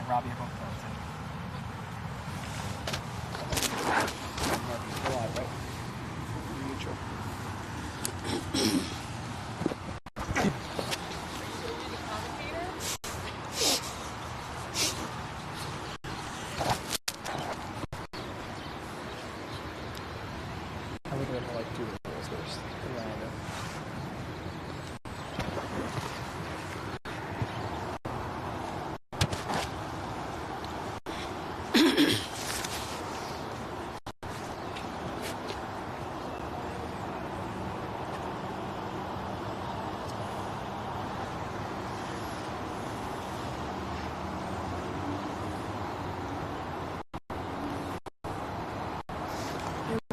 and Robbie are both playing today. I think I'm like do the rules first.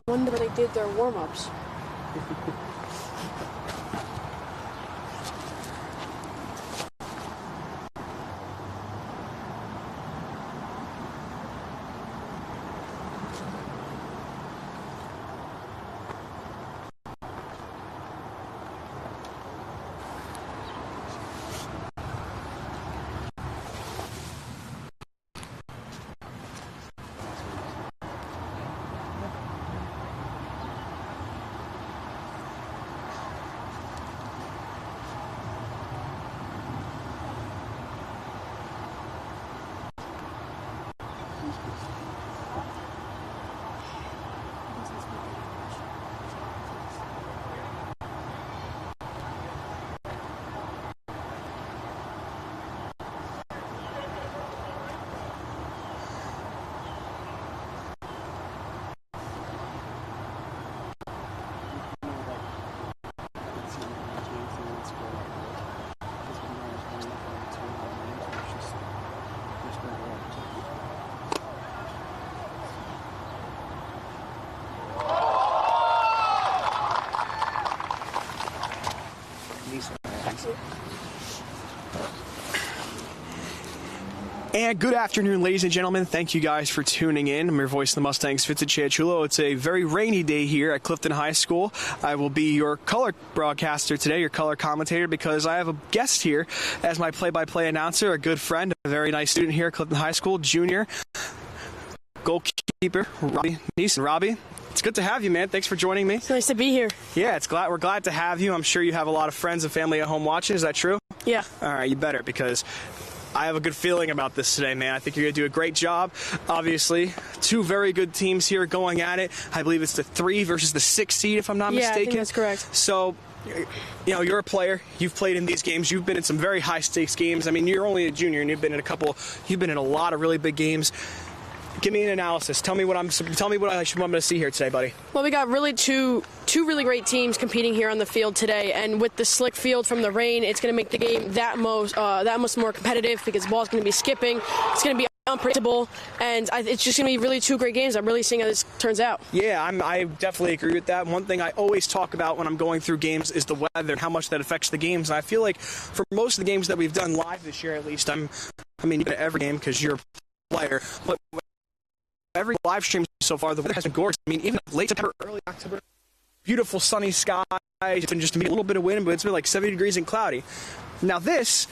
I wonder when they did their warm-ups. And good afternoon, ladies and gentlemen. Thank you guys for tuning in. I'm your voice of the Mustangs, Fitz Chiachulo. It's a very rainy day here at Clifton High School. I will be your color broadcaster today, your color commentator, because I have a guest here as my play-by-play announcer, a good friend, a very nice student here at Clifton High School, junior goalkeeper, Robbie Neeson. Robbie, it's good to have you, man. Thanks for joining me. It's nice to be here. Yeah, we're glad to have you. I'm sure you have a lot of friends and family at home watching. Is that true? Yeah. All right, you better, because I have a good feeling about this today, man. I think you're going to do a great job. Obviously, two very good teams here going at it. I believe it's the 3 versus the 6 seed, if I'm not mistaken. Yeah, I think that's correct. So, you know, you're a player. You've played in these games. You've been in some very high-stakes games. I mean, you're only a junior, and you've been in a lot of really big games. Give me an analysis. Tell me what I'm going to see here today, buddy. Well, we got really two really great teams competing here on the field today, and with the slick field from the rain, it's going to make the game that much more competitive because the ball's going to be skipping. It's going to be unpredictable, and it's just going to be really two great games. I'm really seeing how this turns out. Yeah, I definitely agree with that. One thing I always talk about when I'm going through games is the weather and how much that affects the games. And I feel like for most of the games that we've done live this year, at least, even every game because you're a player, but every live stream so far, the weather has been gorgeous. I mean, even late September, early October, beautiful sunny skies, and just a little bit of wind, but it's been like 70 degrees and cloudy. Now this,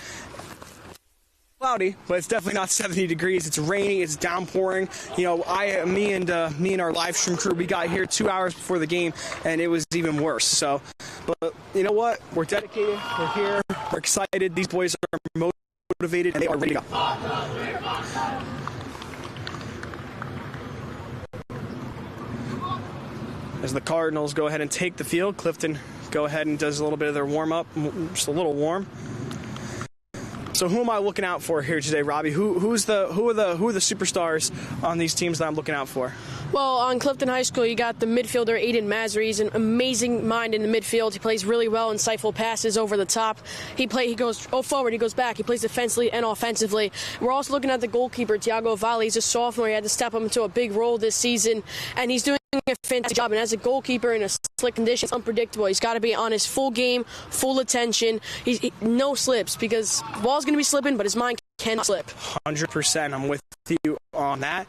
cloudy, but it's definitely not 70 degrees. It's raining, it's downpouring. You know, me and our live stream crew, we got here 2 hours before the game, and it was even worse. So, but you know what? We're dedicated. We're here. We're excited. These boys are motivated, and they are ready to go. As the Cardinals go ahead and take the field, Clifton go ahead and does a little bit of their warm-up, just a little warm. So who am I looking out for here today, Robbie? Who are the superstars on these teams that I'm looking out for? Well, on Clifton High School, you got the midfielder Aiden Masry. He's an amazing mind in the midfield. He plays really well, insightful passes over the top. He goes forward, he goes back. He plays defensively and offensively. We're also looking at the goalkeeper, Tiago Valle. He's a sophomore. He had to step up into a big role this season, and he's doing a fantastic job. And as a goalkeeper in a slick condition, it's unpredictable. He's got to be on his full game, full attention. No slips, because the ball's going to be slipping, but his mind cannot slip. 100%. I'm with you on that.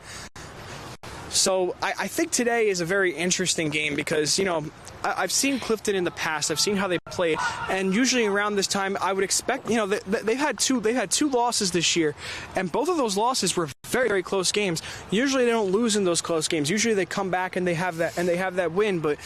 So I think today is a very interesting game because, you know, I've seen Clifton in the past. I've seen how they play, and usually around this time, I would expect, you know, they've had two losses this year, and both of those losses were very, very close games. Usually they don't lose in those close games. Usually they come back and they have that win, but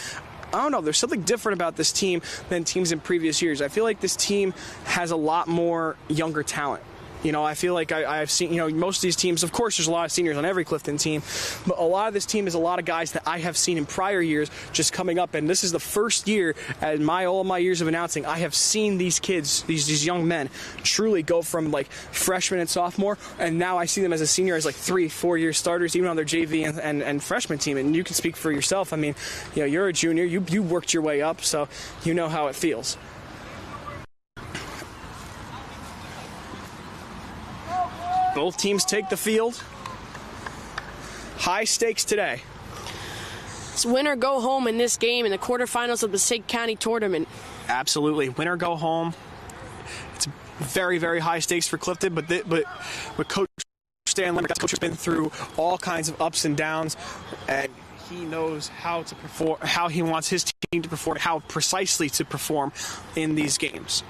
I don't know. There's something different about this team than teams in previous years. I feel like this team has a lot more younger talent. You know, I feel like I've seen, you know, most of these teams, of course, there's a lot of seniors on every Clifton team, but a lot of this team is a lot of guys that I have seen in prior years just coming up, and this is the first year, all my years of announcing, I have seen these kids, these young men, truly go from, like, freshman and sophomore, and now I see them as a senior as, like, 3-4 year starters, even on their JV and freshman team, and you can speak for yourself. I mean, you know, you're a junior, you worked your way up, so you know how it feels. Both teams take the field. High stakes today. It's win or go home in this game in the quarterfinals of the Passaic County Tournament. Absolutely. Win or go home. It's very, very high stakes for Clifton, but Coach Stan Lemmer, that coach has been through all kinds of ups and downs, and he knows how to perform, how he wants his team to perform, how precisely to perform in these games.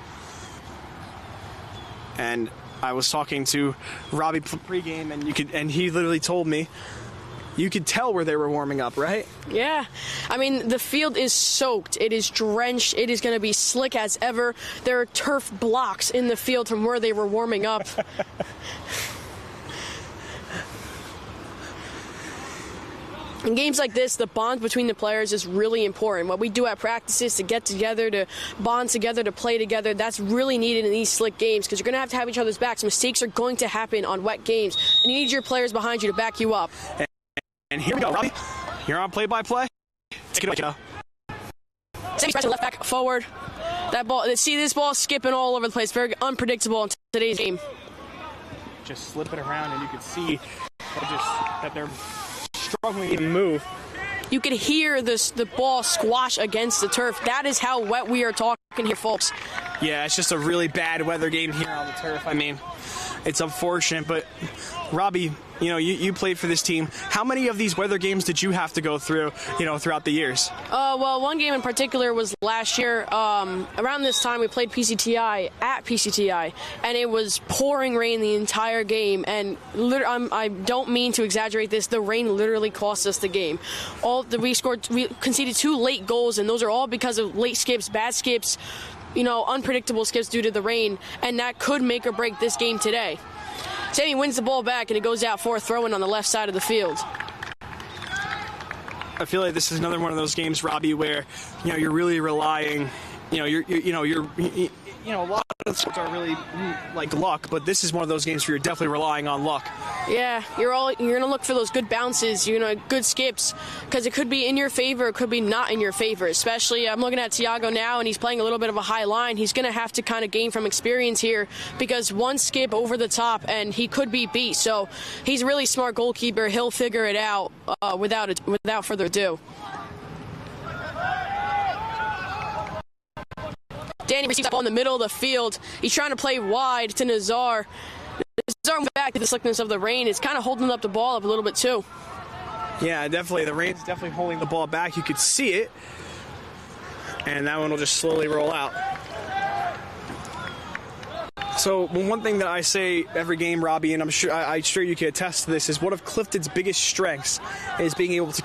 And I was talking to Robbie pregame, and he literally told me you could tell where they were warming up, right? Yeah. I mean, the field is soaked. It is drenched. It is going to be slick as ever. There are turf blocks in the field from where they were warming up. In games like this, the bond between the players is really important. What we do at practices to get together, to bond together, to play together, that's really needed in these slick games because you're going to have each other's backs. Mistakes are going to happen on wet games, and you need your players behind you to back you up. And here we go, Robbie. You're on play-by-play. Take it away, kiddo. Same expression, left back, forward. That ball. See, this ball skipping all over the place. Very unpredictable in today's game. Just slip it around, and you can see that they're struggling to even move. You can hear the ball squash against the turf. That is how wet we are talking here, folks. Yeah, it's just a really bad weather game here on the turf. I mean, it's unfortunate, but Robbie, you know, you played for this team. How many of these weather games did you have to go through, you know, throughout the years? Well, one game in particular was last year. Around this time, we played PCTI at PCTI, and it was pouring rain the entire game. And I don't mean to exaggerate this. The rain literally cost us the game. We conceded 2 late goals, and those are all because of late skips, bad skips, you know, unpredictable skips due to the rain, and that could make or break this game today. Sammy wins the ball back, and it goes out for a throw-in on the left side of the field. I feel like this is another one of those games, Robbie, where, you know, you're really relying, you know, a lot of sports are really like luck, but this is one of those games where you're definitely relying on luck. Yeah, you're gonna look for those good bounces, you know, good skips, because it could be in your favor, it could be not in your favor. Especially, I'm looking at Tiago now, and he's playing a little bit of a high line. He's gonna have to kind of gain from experience here, because one skip over the top, and he could be beat. So he's a really smart goalkeeper. He'll figure it out without further ado. Danny receives that ball in the middle of the field. He's trying to play wide to Nazar. Nazar went back to the slickness of the rain. It's kind of holding up the ball up a little bit too. Yeah, definitely. The rain's definitely holding the ball back. You could see it. And that one will just slowly roll out. So one thing that I say every game, Robbie, and I'm sure you can attest to this, is one of Clifton's biggest strengths is being able to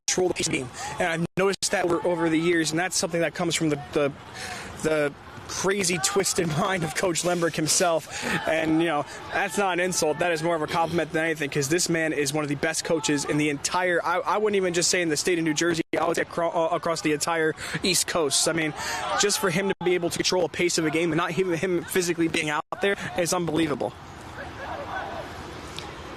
control the pace of the game. And I've noticed that over the years, and that's something that comes from the crazy, twisted mind of Coach Lemberg himself. And, you know, that's not an insult. That is more of a compliment than anything, because this man is one of the best coaches in the entire, I wouldn't even just say in the state of New Jersey, I would say across the entire East Coast. I mean, just for him to be able to control the pace of a game and not him physically being out there is unbelievable.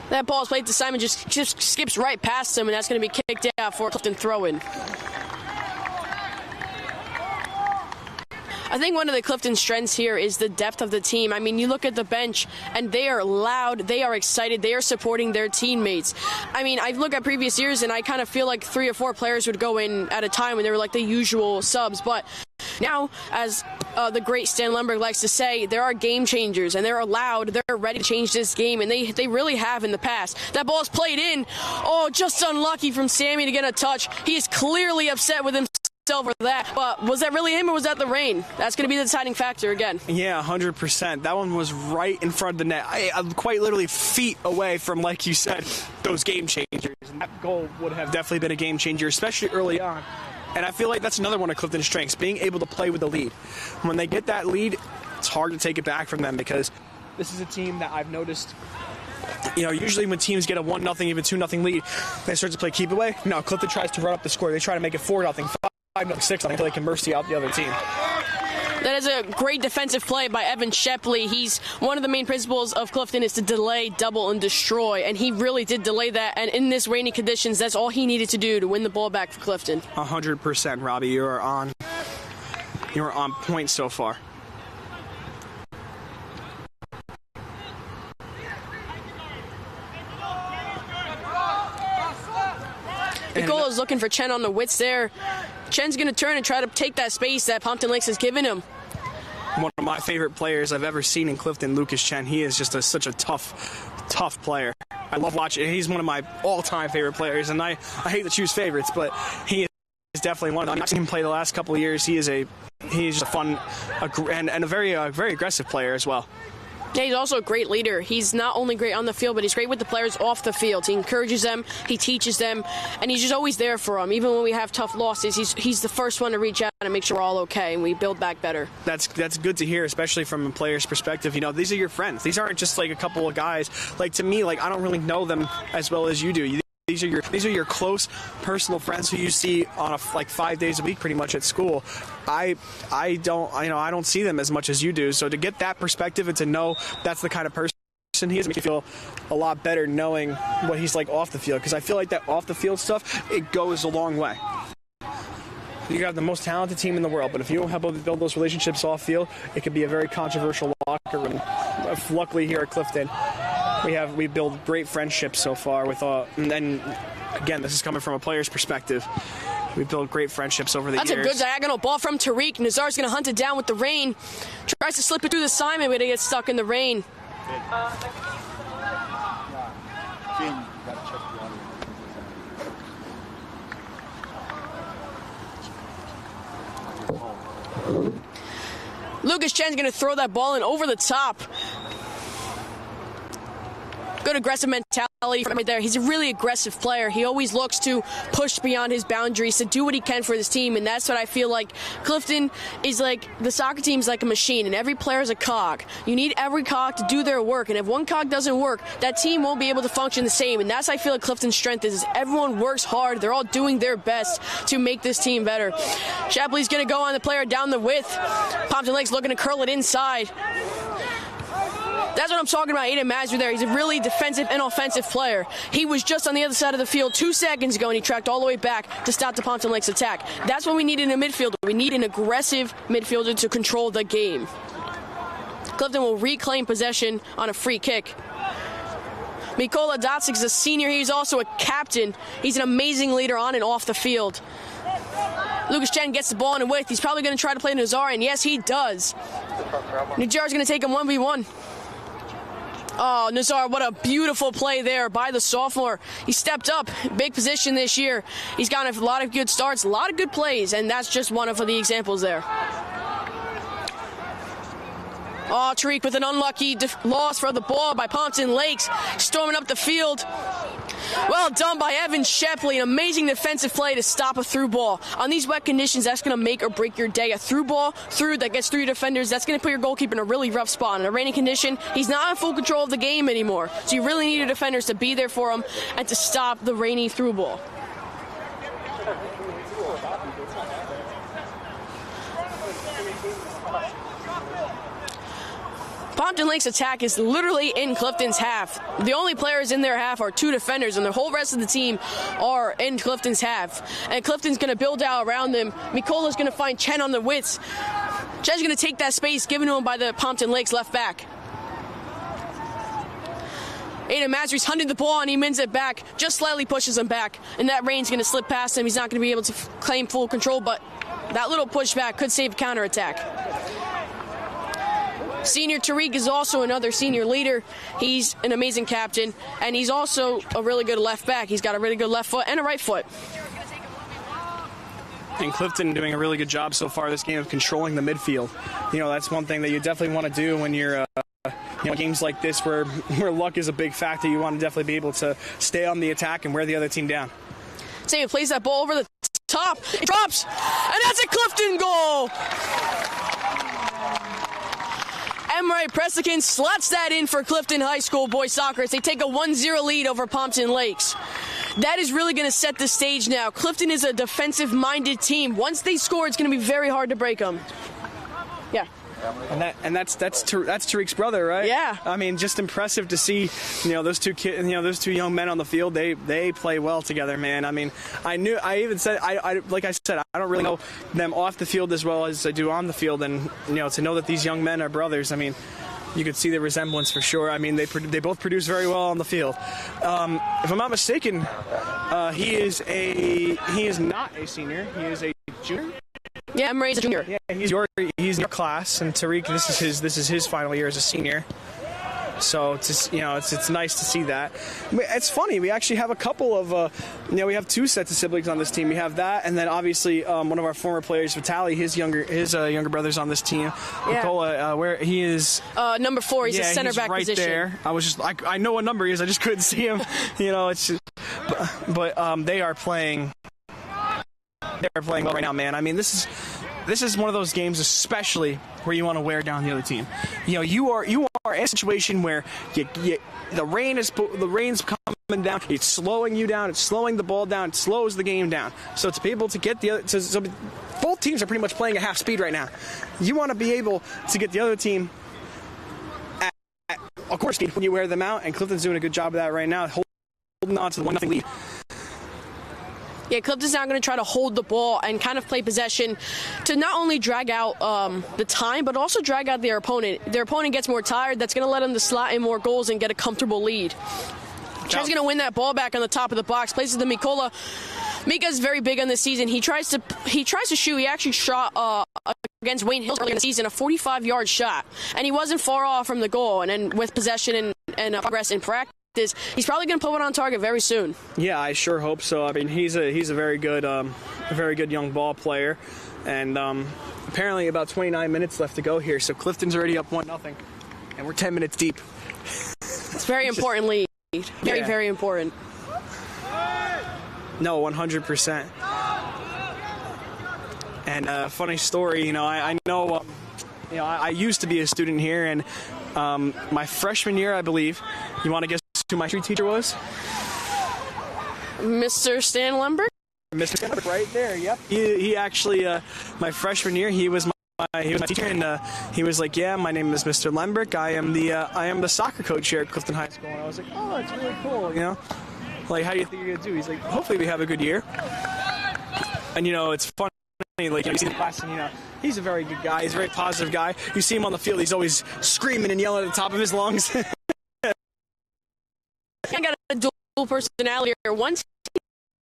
That ball is played to Simon, just skips right past him, and that's going to be kicked out for a Clifton throw-in. I think one of the Clifton strengths here is the depth of the team. I mean, you look at the bench, and they are loud, they are excited, they are supporting their teammates. I mean, I look at previous years, and I kind of feel like 3 or 4 players would go in at a time when they were like the usual subs, but Now, as the great Stan Lemberg likes to say, there are game changers, and they're allowed, they're ready to change this game, and they really have in the past. That ball's played in. Oh, just unlucky from Sammy to get a touch. He is clearly upset with himself for that, but was that really him or was that the rain? That's going to be the deciding factor again. Yeah, 100%. That one was right in front of the net. I'm quite literally feet away from, like you said, those game changers. And that goal would have definitely been a game changer, especially early on. And I feel like that's another one of Clifton's strengths, being able to play with the lead. When they get that lead, it's hard to take it back from them because this is a team that I've noticed, usually when teams get a 1-0, even 2-0 lead, they start to play keep away. No, Clifton tries to run up the score. They try to make it 4-0, 5-0, 6-0 until they can mercy out the other team. That is a great defensive play by Evan Shepley. He's one of the main principles of Clifton is to delay, double, and destroy, and he really did delay that. And in this rainy conditions, that's all he needed to do to win the ball back for Clifton. 100%, Robbie. You are on point so far. Nicola's looking for Chen on the wits there. Chen's going to turn and try to take that space that Pompton Lakes has given him. One of my favorite players I've ever seen in Clifton, Lucas Chen. He is just such a tough player. I love watching. He's one of my all-time favorite players, and I hate to choose favorites, but he is definitely one of them. I've seen him play the last couple of years. He's just a fun and a very aggressive player as well. Yeah, he's also a great leader. He's not only great on the field, but he's great with the players off the field. He encourages them, he teaches them, and he's just always there for them. Even when we have tough losses, he's the first one to reach out and make sure we're all okay and we build back better. That's good to hear, especially from a player's perspective. These are your friends. These aren't just like a couple of guys. Like, to me, I don't really know them as well as you do. These are your close personal friends who you see on 5 days a week pretty much at school. I don't see them as much as you do. So to get that perspective and to know that's the kind of person he is, makes me feel a lot better knowing what he's like off the field, because I feel like that off the field stuff, it goes a long way. You got the most talented team in the world, but if you don't help build those relationships off field, it could be a very controversial locker room. Luckily here at Clifton, we build great friendships so far with and then again, this is coming from a player's perspective. We build great friendships over the years. That's a good diagonal ball from Tariq. Nazar's going to hunt it down with the rain. Tries to slip it through the Simon, but he gets stuck in the rain. Lucas Chen's going to throw that ball in over the top. Good aggressive mentality from right there. He's a really aggressive player. He always looks to push beyond his boundaries to do what he can for this team, and that's what I feel like. Clifton is like, the soccer team's like a machine, and every player is a cog. You need every cog to do their work, and if one cog doesn't work, that team won't be able to function the same, and that's, I feel like, Clifton's strength is everyone works hard. They're all doing their best to make this team better. Shapley's going to go on the player down the width. Pompton Lakes looking to curl it inside. That's what I'm talking about, Aiden Mazur there. He's a really defensive and offensive player. He was just on the other side of the field 2 seconds ago, and he tracked all the way back to stop the Pompton Lakes attack. That's what we need in a midfielder. We need an aggressive midfielder to control the game. Clifton will reclaim possession on a free kick. Mikola Dotsik is a senior. He's also a captain. He's an amazing leader on and off the field. Lucas Chen gets the ball in the width. He's probably going to try to play Nazar, and yes, he does. Nazar's going to take him 1v1. Oh, Nazar, what a beautiful play there by the sophomore. He stepped up, big position this year. He's gotten a lot of good starts, a lot of good plays, and that's just one of the examples there. Oh, Tariq with an unlucky loss for the ball by Pompton Lakes, storming up the field. Well done by Evan Shepley, an amazing defensive play to stop a through ball. On these wet conditions, that's going to make or break your day. A through ball that gets through your defenders, that's going to put your goalkeeper in a really rough spot. In a rainy condition, he's not in full control of the game anymore. So you really need your defenders to be there for him and to stop the rainy through ball. Pompton Lakes' attack is literally in Clifton's half. The only players in their half are 2 defenders, and the whole rest of the team are in Clifton's half. And Clifton's going to build out around them. Mikola's going to find Chen on the widths. Chen's going to take that space given to him by the Pompton Lakes left back. Aiden Mazur's hunting the ball, and he mins it back, just slightly pushes him back. And that rain's going to slip past him. He's not going to be able to claim full control, but That little pushback could save a counterattack. Senior Tariq is also another senior leader. He's an amazing captain, and he's also a really good left back. He's got a really good left foot and a right foot. And Clifton doing a really good job so far this game of controlling the midfield. You know, that's one thing that you definitely want to do when you're games like this where luck is a big factor. You want to definitely be able to stay on the attack and wear the other team down. Sam plays that ball over the top. It drops, and that's a Clifton goal. Emery Pressican slots that in for Clifton High School boys soccer as they take a 1-0 lead over Pompton Lakes. That is really going to set the stage now. Clifton is a defensive-minded team. Once they score, it's going to be very hard to break them. Yeah. And that's Tariq's brother, right? Yeah. I mean, just impressive to see, those two kids, those two young men on the field. They play well together, man. I mean, I don't really know them off the field as well as I do on the field, and to know that these young men are brothers. I mean, you could see the resemblance for sure. I mean, they both produce very well on the field. If I'm not mistaken, he is not a senior. He is a junior. Yeah, Emery's a junior. Yeah, he's your class, and Tariq, this is his final year as a senior. So it's nice to see that. It's funny, we actually have a couple of we have two sets of siblings on this team. We have that, and then obviously one of our former players, Vitaly, his younger brother's on this team. Yeah. Nicola, where he is number 4. He's a center back right position. There. I know what number he is. I just couldn't see him. It's just, but they are playing. They're playing well right now, man. I mean, this is one of those games, especially where you want to wear down the other team. You are in a situation where the rain's coming down. It's slowing you down. It's slowing the ball down. It slows the game down. So to be able to get the other, so both teams are pretty much playing at half speed right now. You want to be able to get the other team at of course speed when you wear them out, and Clifton's doing a good job of that right now, holding on to the 1-0 lead. Yeah, Clifton's now going to try to hold the ball and kind of play possession to not only drag out the time, but also drag out their opponent. Their opponent gets more tired. That's going to let them to slot in more goals and get a comfortable lead. Tries going to win that ball back on the top of the box. Places to Mikola. Mika's very big on this season. He tries to shoot. He actually shot against Wayne Hills earlier in the season, a 45-yard shot, and he wasn't far off from the goal. And then with possession and progress in practice, he's probably going to put one on target very soon. Yeah, I sure hope so. I mean, he's a very good young ball player, and apparently about 29 minutes left to go here. So Clifton's already up 1-0, and we're 10 minutes deep. It's very important lead. Very important. No, 100%. And funny story, I know. I used to be a student here, and my freshman year, I believe. You want to guess who my history teacher was? Mr. Stan Lemberg? Mr. Stan Lemberg, right there, yep. He actually, my freshman year, he was my teacher, and he was like, yeah, my name is Mr. Lemberg. I am the soccer coach here at Clifton High School. And I was like, oh, that's really cool, Like, how do you think you're going to do? He's like, hopefully we have a good year. And, it's fun. Like, you see the class, and he's a very good guy. He's a very positive guy. You see him on the field, he's always screaming and yelling at the top of his lungs. I got a dual personality here. Once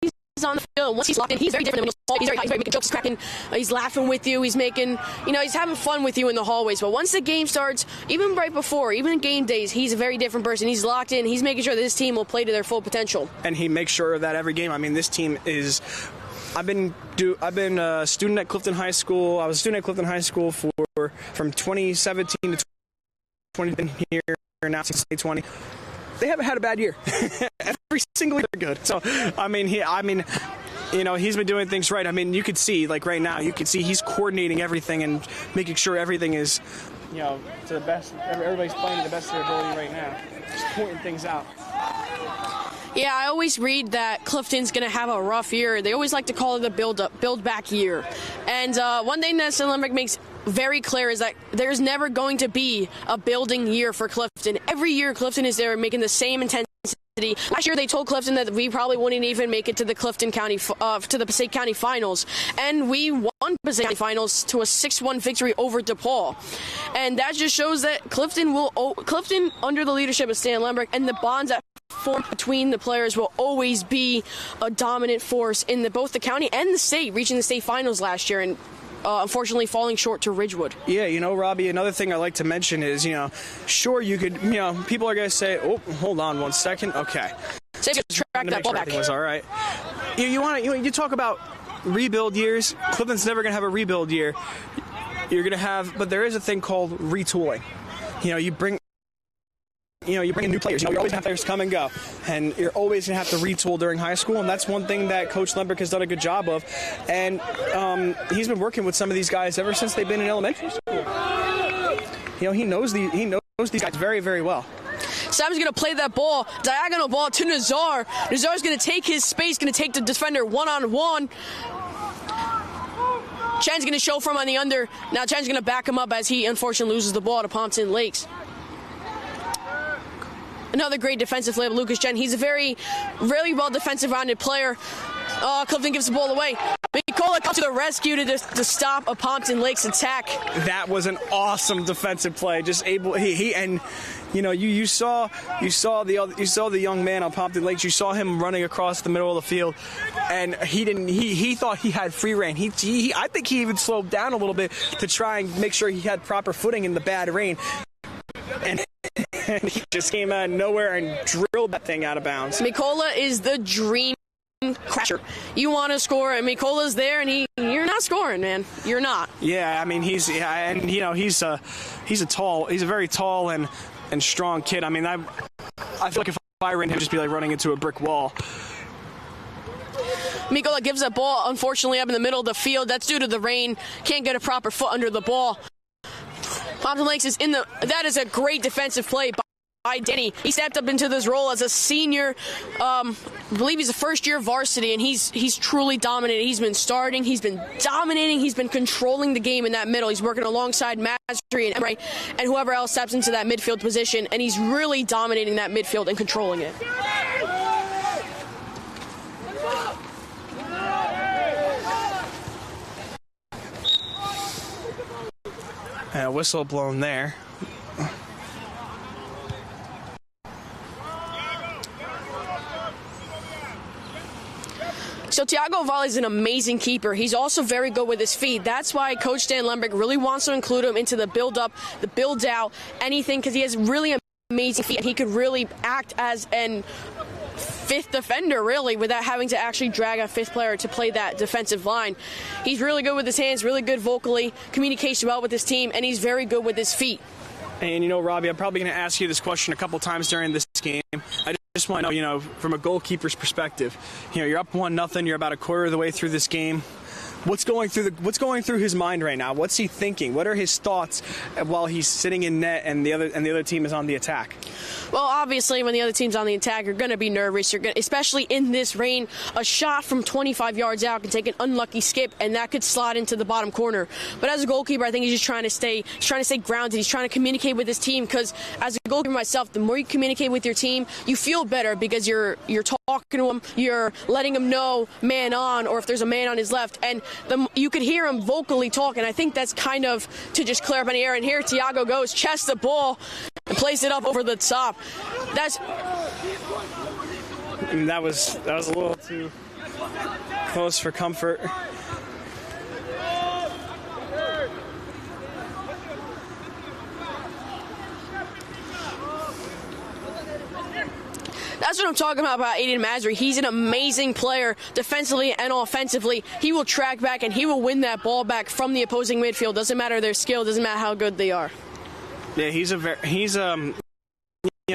he's on the field, once he's locked in, he's very different. He's very making jokes, cracking. He's laughing with you. He's making, he's having fun with you in the hallways. But once the game starts, even right before, even game days, he's a very different person. He's locked in. He's making sure that this team will play to their full potential. And he makes sure that every game. I mean, this team is. I've been a student at Clifton High School. I was a student at Clifton High School from 2017 to 2020 here now since 2020. They haven't had a bad year. Every single year they're good. So he's been doing things right. I mean, you could see right now, he's coordinating everything and making sure everything is to the best. Everybody's playing to the best of their ability right now. Just pointing things out. Yeah, I always read that Clifton's going to have a rough year. They always like to call it the build back year. And one thing that Stan Lemberg makes very clear is that there's never going to be a building year for Clifton. Every year Clifton is there making the same intensity. Last year they told Clifton that we probably wouldn't even make it to the to the Passaic County Finals, and we won Passaic County Finals to a 6-1 victory over DePaul. And that just shows that Clifton under the leadership of Stan Lemberg and the bonds that form between the players will always be a dominant force in both the county and the state, reaching the state finals last year. And unfortunately falling short to Ridgewood. Yeah, Robbie, another thing I like to mention is, sure you could, people are going to say, oh, hold on 1 second. Okay. Save to track that ball back. Everything was all right. You talk about rebuild years. Cleveland's never going to have a rebuild year. You're going to have, but there is a thing called retooling. You bring in new players. You always have players come and go, and you're always going to have to retool during high school, and that's one thing that Coach Lemberg has done a good job of. And he's been working with some of these guys ever since they've been in elementary school. He knows these guys very, very well. Sam's going to play that ball, diagonal ball to Nazar. Nazar's going to take his space, going to take the defender one-on-one. Chen's going to show for him on the under. Now Chen's going to back him up as he unfortunately loses the ball to Pompton Lakes. Another great defensive play of Lucas Chen. He's a really well defensive-rounded player. Clifton gives the ball away. Mikola comes to the rescue to stop a Pompton Lakes attack. That was an awesome defensive play. Just able you saw the young man on Pompton Lakes. You saw him running across the middle of the field, and he thought he had free reign. I think he even slowed down a little bit to try and make sure he had proper footing in the bad rain. And he just came out of nowhere and drilled that thing out of bounds. Mikola is the dream crasher. You want to score, and Mikola's there, and you're not scoring, man. You're not. Yeah, I mean he's a very tall and strong kid. I mean I feel like if I ran him, he'd just be like running into a brick wall. Mikola gives that ball, unfortunately, up in the middle of the field. That's due to the rain. Can't get a proper foot under the ball. Pompton Lakes is that is a great defensive play by Denny. He stepped up into this role as a senior. I believe he's a first-year varsity, and he's truly dominated. He's been starting. He's been dominating. He's been controlling the game in that middle. He's working alongside Masry and Emery and whoever else steps into that midfield position, and he's really dominating that midfield and controlling it. And a whistle blown there. So Tiago Valle is an amazing keeper. He's also very good with his feet. That's why Coach Dan Lemberg really wants to include him into the build-up, the build-out, anything, because he has really amazing feet. He could really act as an fifth defender, really, without having to actually drag a fifth player to play that defensive line. He's really good with his hands, really good vocally, communicates well with his team, and he's very good with his feet. And, Robbie, I'm probably going to ask you this question a couple times during this game. I just want to know, from a goalkeeper's perspective, you're up 1-0, you're about a quarter of the way through this game. What's going through his mind right now? What's he thinking? What are his thoughts while he's sitting in net and the other team is on the attack? Well, obviously, when the other team's on the attack, you're going to be nervous. Especially in this rain, a shot from 25 yards out can take an unlucky skip, and that could slide into the bottom corner. But as a goalkeeper, I think he's just trying to stay grounded. He's trying to communicate with his team, because as a goalkeeper myself, the more you communicate with your team, you feel better because you're talking to them, you're letting them know man on, or if there's a man on his left, and you could hear him vocally talking. I think that's kind of to just clear up any air. And here Tiago goes, chests the ball, and plays it up over the top. That was a little too close for comfort. That's what I'm talking about Aiden Masry. He's an amazing player defensively and offensively. He will track back and he will win that ball back from the opposing midfield. Doesn't matter their skill, doesn't matter how good they are. Yeah,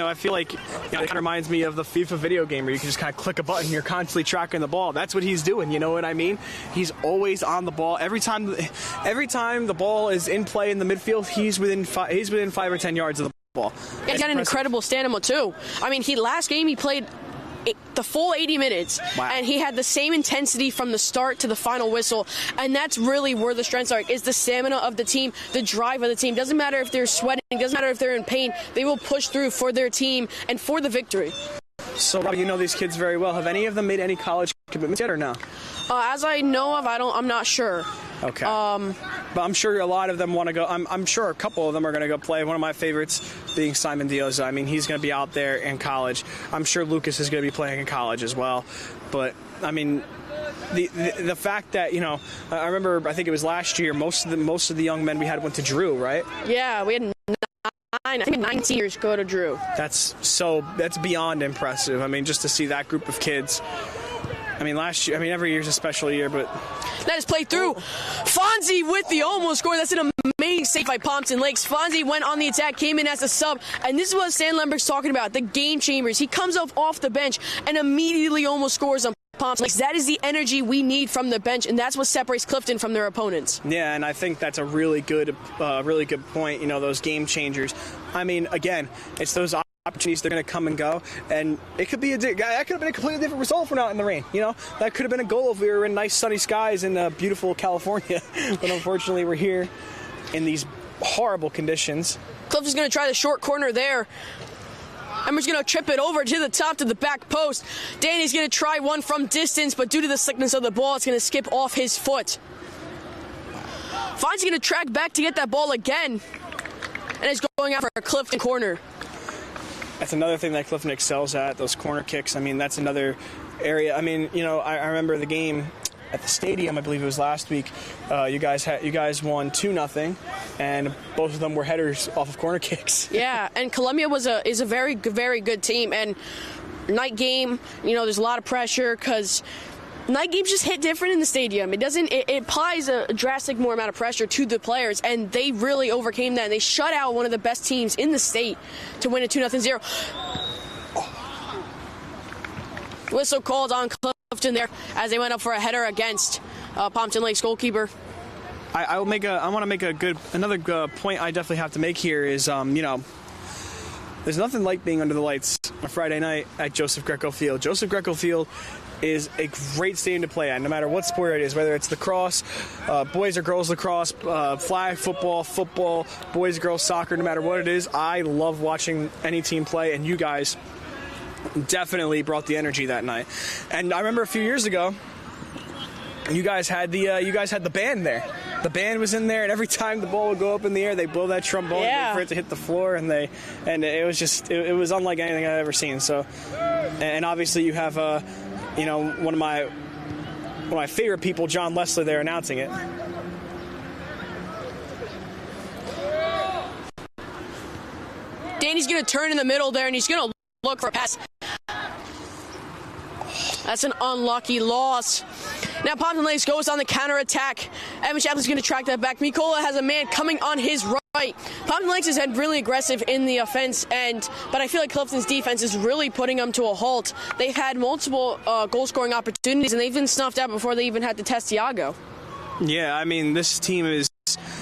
I feel like it kind of reminds me of the FIFA video game where you can just kind of click a button, you're constantly tracking the ball. That's what he's doing, you know what I mean? He's always on the ball. Every time the ball is in play in the midfield, he's within 5 or 10 yards of the ball. He's got an incredible stamina too. I mean, last game he played the full 80 minutes, wow. And he had the same intensity from the start to the final whistle, and that's really where the strengths are, is the stamina of the team, the drive of the team. Doesn't matter if they're sweating, doesn't matter if they're in pain, they will push through for their team and for the victory. So, Robbie, you know these kids very well. Have any of them made any college commitments yet or no? As I know of, I'm not sure. Okay. But I'm sure a lot of them want to go. I'm sure a couple of them are going to go play. One of my favorites being Simon Dioza. I mean, he's going to be out there in college. I'm sure Lucas is going to be playing in college as well. But, I mean, the fact that, you know, I remember, I think it was last year, most of the young men we had went to Drew, right? Yeah, we had 9 seniors go to Drew. That's beyond impressive. I mean, just to see that group of kids. I mean, last year, I mean, every year's a special year, but that is played through. Fonzie with the almost score. That's an amazing save by Pompton Lakes. Fonzie went on the attack, came in as a sub, and this is what Stan Lemberg's talking about, the game chambers. He comes off the bench and immediately almost scores on Pompton Lakes. That is the energy we need from the bench, and that's what separates Clifton from their opponents. Yeah, and I think that's a really good point, you know, those game changers. I mean, again, it's those opportunities, they're going to come and go, and it could be that could have been a completely different result if we're not in the rain. You know, that could have been a goal if we were in nice sunny skies in beautiful California, but unfortunately we're here in these horrible conditions. Clifton's going to try the short corner there. Emmer's going to trip it over to the top to the back post. Danny's going to try one from distance, but due to the slickness of the ball, it's going to skip off his foot. Fonzie's going to track back to get that ball again, and is going out for a Clifton corner. That's another thing that Clifton excels at, those corner kicks. I mean, that's another area. I mean, you know, I remember the game at the stadium, I believe it was last week. You guys won 2-0, and both of them were headers off of corner kicks. Yeah, and Columbia is a very good team. And night game, you know, there's a lot of pressure because night games just hit different in the stadium. It applies a drastic more amount of pressure to the players, and they really overcame that. And they shut out one of the best teams in the state to win a 2-0. Whistle called on Clifton there as they went up for a header against Pompton Lakes goalkeeper. I want to make another point I definitely have to make here is, you know, there's nothing like being under the lights on Friday night at Joseph Greco Field. Joseph Greco Field is a great stadium to play at, no matter what sport it is, whether it's lacrosse, boys or girls lacrosse, flag football, boys, girls soccer, no matter what it is. I love watching any team play, and you guys definitely brought the energy that night. And I remember a few years ago, you guys had the band there. The band was in there, and every time the ball would go up in the air, they blow that trombone and wait for it to hit the floor, and it was just it was unlike anything I've ever seen. So, and obviously you have you know, one of my favorite people, John Leslie, there announcing it. Danny's going to turn in the middle there, and he's going to look for a pass. That's an unlucky loss. Now Pompton Lakes goes on the counterattack. Evan Chaplin's going to track that back. Mikola has a man coming on his right. Pompton Lakes has been really aggressive in the offense, but I feel like Clifton's defense is really putting them to a halt. They've had multiple goal-scoring opportunities, and they've been snuffed out before they even had to test Tiago. Yeah, I mean, this team is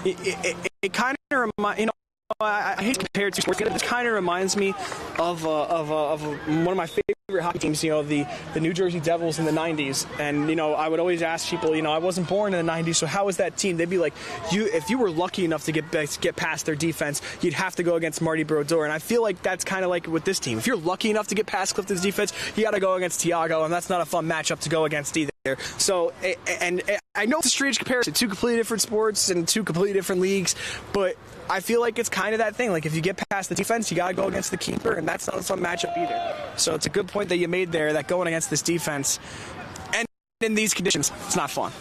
it kind of reminds, you know, I hate to compare it to sports. It kind of reminds me of one of my favorite hockey teams, you know, the New Jersey Devils in the 90s. And, you know, I would always ask people, you know, I wasn't born in the 90s, so how was that team? They'd be like, if you were lucky enough to get past their defense, you'd have to go against Marty Brodeur. And I feel like that's kind of like with this team. If you're lucky enough to get past Clifton's defense, you got to go against Tiago, and that's not a fun matchup to go against either. So, and I know it's a strange comparison, two completely different sports and two completely different leagues, but I feel like it's kind of that thing. Like, if you get past the defense, you got to go against the keeper, and that's not a fun matchup either. So it's a good point that you made there, that going against this defense and in these conditions, it's not fun.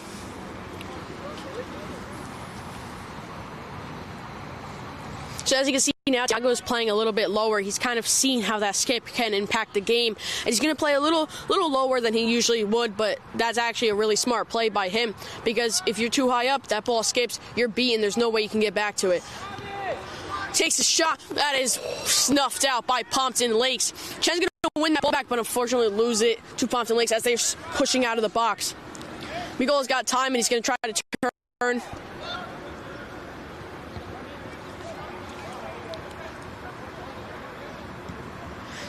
So as you can see now, Tiago is playing a little bit lower. He's kind of seen how that skip can impact the game. And he's going to play a little lower than he usually would, but that's actually a really smart play by him, because if you're too high up, that ball skips, you're beaten. There's no way you can get back to it. Takes a shot. That is snuffed out by Pompton Lakes. Chen's going to win that ball back, but unfortunately lose it to Pompton Lakes as they're pushing out of the box. Migola's got time, and he's going to try to turn.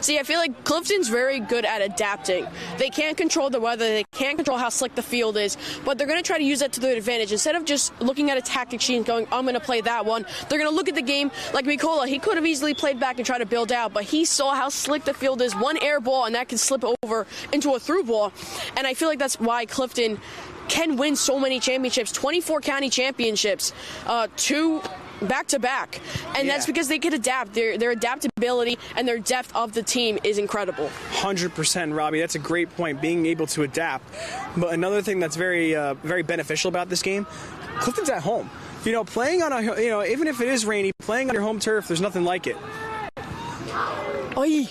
See, I feel like Clifton's very good at adapting. They can't control the weather. They can't control how slick the field is, but they're going to try to use that to their advantage. Instead of just looking at a tactic sheet and going, I'm going to play that one, they're going to look at the game like Mikola. He could have easily played back and tried to build out, but he saw how slick the field is. One air ball, and that can slip over into a through ball. And I feel like that's why Clifton can win so many championships, 24 county championships, 2 back to back, and that's because they could adapt. Their adaptability and their depth of the team is incredible. 100%, Robbie. That's a great point, being able to adapt. But another thing that's very beneficial about this game, Clifton's at home. Playing on even if it is rainy, playing on your home turf, there's nothing like it. Oy.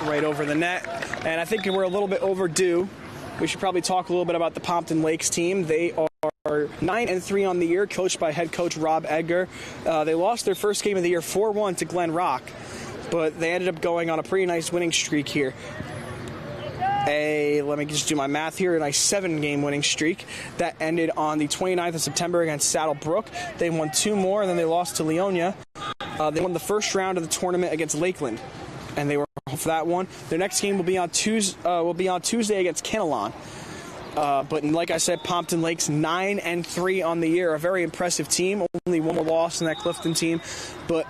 Right over the net, and I think we're a little bit overdue. We should probably talk a little bit about the Pompton Lakes team. They are 9-3 on the year, coached by head coach Rob Edgar. They lost their first game of the year 4-1 to Glen Rock, but they ended up going on a pretty nice winning streak here. Let me just do my math here. A nice 7-game winning streak that ended on the 29th of September against Saddlebrook. They won 2 more, and then they lost to Leonia. They won the first round of the tournament against Lakeland, and they were for that one. Their next game will be on Tuesday against Kinnelon. But like I said, Pompton Lakes 9-3 on the year, a very impressive team. Only one more loss in that Clifton team, but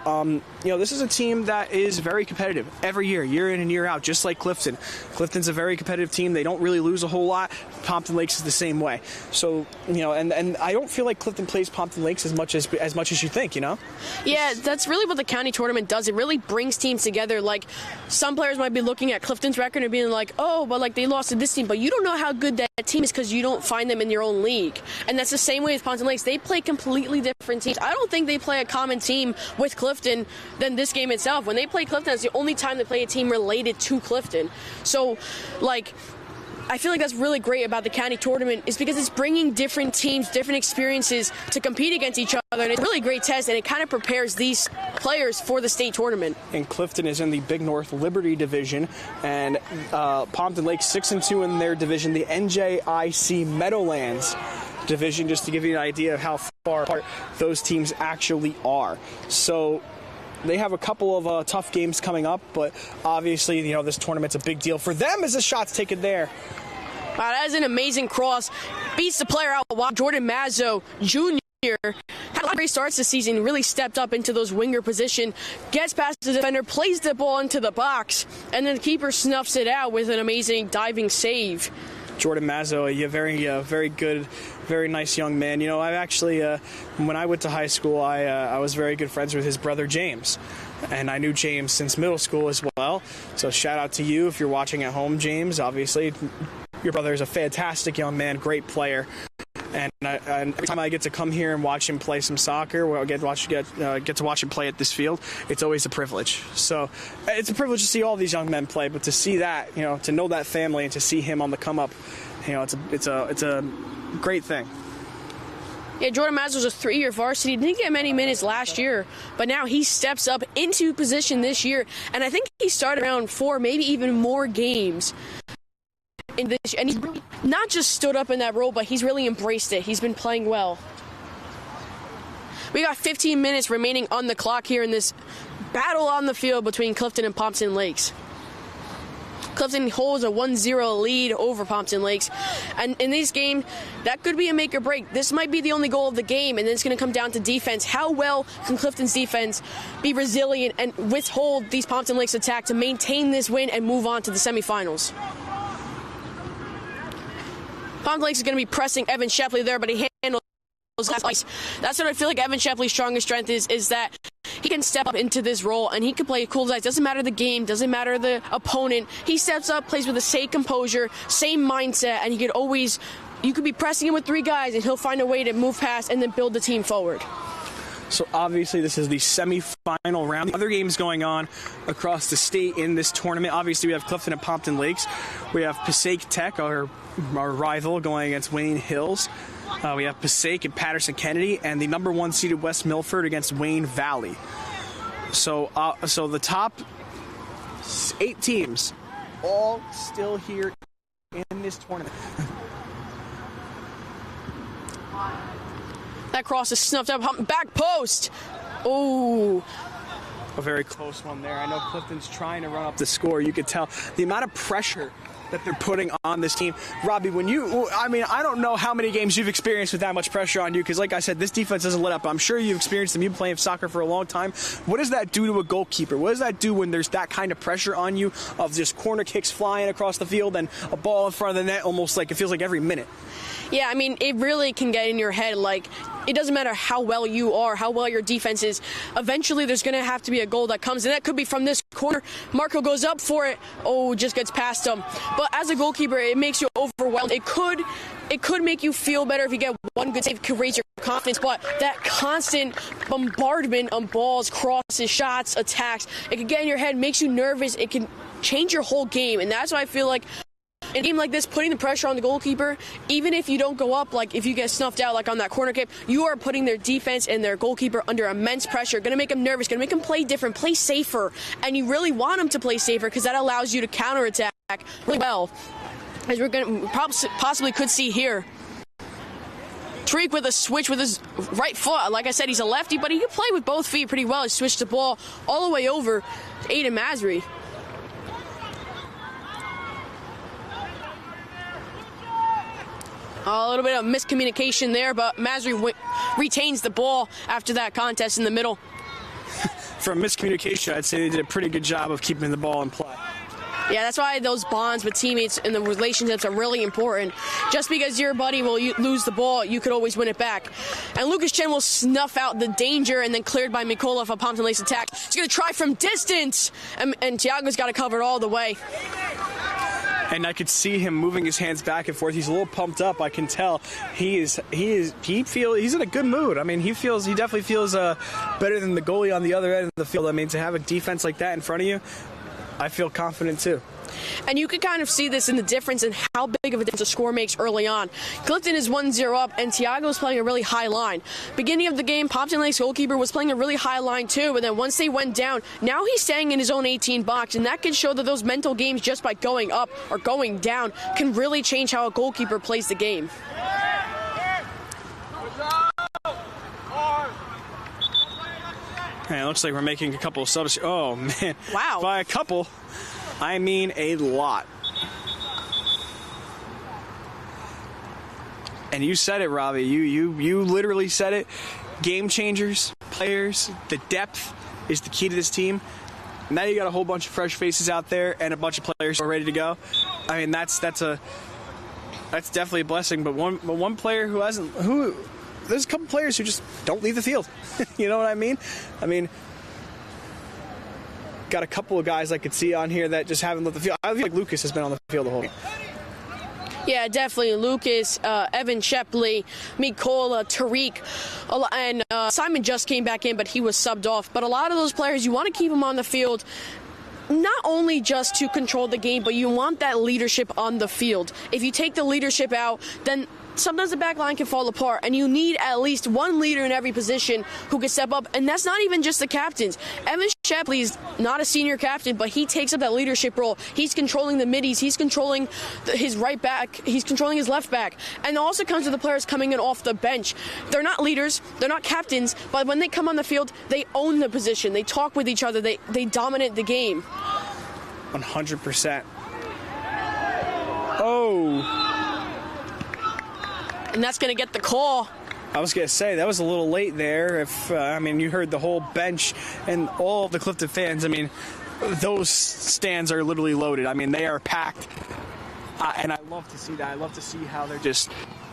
this is a team that is very competitive every year, year in and year out, just like Clifton. Clifton's a very competitive team. They don't really lose a whole lot. Pompton Lakes is the same way. So and I don't feel like Clifton plays Pompton Lakes as much as you think. Yeah, that's really what the county tournament does. It really brings teams together. Like, some players might be looking at Clifton's record and being like, oh, but like they lost to this team, but you don't know how good that team is because you don't find them in your own league. And that's the same way with Pompton Lakes. They play completely different teams. I don't think they play a common team with Clifton than this game itself. When they play Clifton, it's the only time they play a team related to Clifton. So, I feel like that's really great about the county tournament, is because it's bringing different teams, different experiences to compete against each other, and it's a really great test, and it kind of prepares these players for the state tournament. And Clifton is in the Big North Liberty division, and Pompton Lakes 6-2 in their division, the NJIC Meadowlands division, just to give you an idea of how far apart those teams actually are. So they have a couple of tough games coming up, but obviously, this tournament's a big deal for them as the shot's taken there. Wow, that is an amazing cross. Beats the player out. Jordan Mazzo Jr. had a lot of great starts this season, really stepped up into those winger position, gets past the defender, plays the ball into the box, and then the keeper snuffs it out with an amazing diving save. Jordan Mazzo, a very good, very nice young man. I actually, when I went to high school, I was very good friends with his brother James, and I knew James since middle school as well. So shout out to you if you're watching at home, James. Obviously, your brother is a fantastic young man, great player. And every time I get to come here and watch him play some soccer, or get to watch him play at this field, it's always a privilege. So it's a privilege to see all these young men play, but to see that, to know that family and to see him on the come up, it's a great thing. Yeah, Jordan Mazzo was a 3-year varsity. Didn't get many minutes last year, but now he steps up into position this year, and I think he started around 4, maybe even more games. And he's really not just stood up in that role, but he's really embraced it. He's been playing well. We got 15 minutes remaining on the clock here in this battle on the field between Clifton and Pompton Lakes. Clifton holds a 1-0 lead over Pompton Lakes. And in this game, that could be a make or break. This might be the only goal of the game, and then it's going to come down to defense. How well can Clifton's defense be resilient and withhold these Pompton Lakes attack to maintain this win and move on to the semifinals? Pompton Lakes is going to be pressing Evan Shepley there, but he handles that ice. That's what I feel like Evan Shepley's strongest strength is that he can step up into this role and he can play cool as ice. Doesn't matter the game, doesn't matter the opponent. He steps up, plays with the same composure, same mindset, and you could be pressing him with 3 guys and he'll find a way to move past and then build the team forward. So obviously this is the semifinal round. The other games going on across the state in this tournament. Obviously we have Clifton and Pompton Lakes. We have Passaic Tech, our rival, going against Wayne Hills. We have Passaic and Patterson Kennedy, and the number 1 seeded West Milford against Wayne Valley. So the top 8 teams all still here in this tournament. That cross is snuffed up. Back post. Oh. A very close one there. I know Clifton's trying to run up the score. You could tell the amount of pressure that they're putting on this team. Robbie, I don't know how many games you've experienced with that much pressure on you, because like I said, this defense doesn't let up. I'm sure you've experienced them. You've been playing soccer for a long time. What does that do to a goalkeeper? What does that do when there's that kind of pressure on you of just corner kicks flying across the field and a ball in front of the net almost like it feels like every minute? Yeah, I mean, it really can get in your head. Like, it doesn't matter how well you are, how well your defense is. Eventually, there's going to have to be a goal that comes, and that could be from this corner. Marco goes up for it. Oh, just gets past him. But as a goalkeeper, it makes you overwhelmed. It could make you feel better if you get one good save. It could raise your confidence. But that constant bombardment on balls, crosses, shots, attacks, it can get in your head, makes you nervous. It can change your whole game, and that's why I feel like in a game like this, putting the pressure on the goalkeeper, even if you don't go up, like if you get snuffed out like on that corner kick, you are putting their defense and their goalkeeper under immense pressure. Going to make them nervous, going to make them play different, play safer. And you really want them to play safer because that allows you to counterattack really well, as we're going to possibly could see here. Tariq with a switch with his right foot. Like I said, he's a lefty, but he can play with both feet pretty well. He switched the ball all the way over to Aiden Masri. A little bit of miscommunication there, but Masri retains the ball after that contest in the middle. From miscommunication, I'd say they did a pretty good job of keeping the ball in play. Yeah, that's why those bonds with teammates and the relationships are really important. Just because your buddy will lose the ball, you could always win it back. And Lucas Chen will snuff out the danger and then cleared by Mikola for a Pompton Lace attack. He's going to try from distance, and Thiago's got it covered all the way. And I could see him moving his hands back and forth. He's a little pumped up. I can tell he's in a good mood. I mean, he definitely feels better than the goalie on the other end of the field. I mean, to have a defense like that in front of you, I feel confident too. And you can kind of see this in the difference in how big of a difference a score makes early on. Clifton is 1-0 up, and Thiago is playing a really high line. Beginning of the game, Pompton Lake's goalkeeper was playing a really high line too, but then once they went down, now he's staying in his own 18 box, and that can show that those mental games just by going up or going down can really change how a goalkeeper plays the game. Hey, it looks like we're making a couple of subs. Oh, man. Wow. By a couple, I mean a lot. And you said it, Robbie. You literally said it. Game changers, players, the depth is the key to this team. Now you got a whole bunch of fresh faces out there and a bunch of players who are ready to go. I mean, that's definitely a blessing. But one player there's a couple players who just don't leave the field. You know what I mean? I mean, got a couple of guys I could see on here that just haven't left the field. I feel like Lucas has been on the field the whole game. Yeah, definitely. Lucas, Evan Shepley, Mikola, Tariq, and Simon just came back in, but he was subbed off. But a lot of those players, you want to keep them on the field, not only just to control the game, but you want that leadership on the field. If you take the leadership out, then sometimes the back line can fall apart, and you need at least one leader in every position who can step up, and that's not even just the captains. Evan Shepley is not a senior captain, but he takes up that leadership role. He's controlling the middies, he's controlling his right back, he's controlling his left back, and it also comes to the players coming in off the bench. They're not leaders, they're not captains, but when they come on the field, they own the position, they talk with each other, they dominate the game. 100%. Oh. And that's going to get the call. I was going to say, that was a little late there. You heard the whole bench and all of the Clifton fans. I mean, those stands are literally loaded. I mean, they are packed. And I love to see that. I love to see how they're just...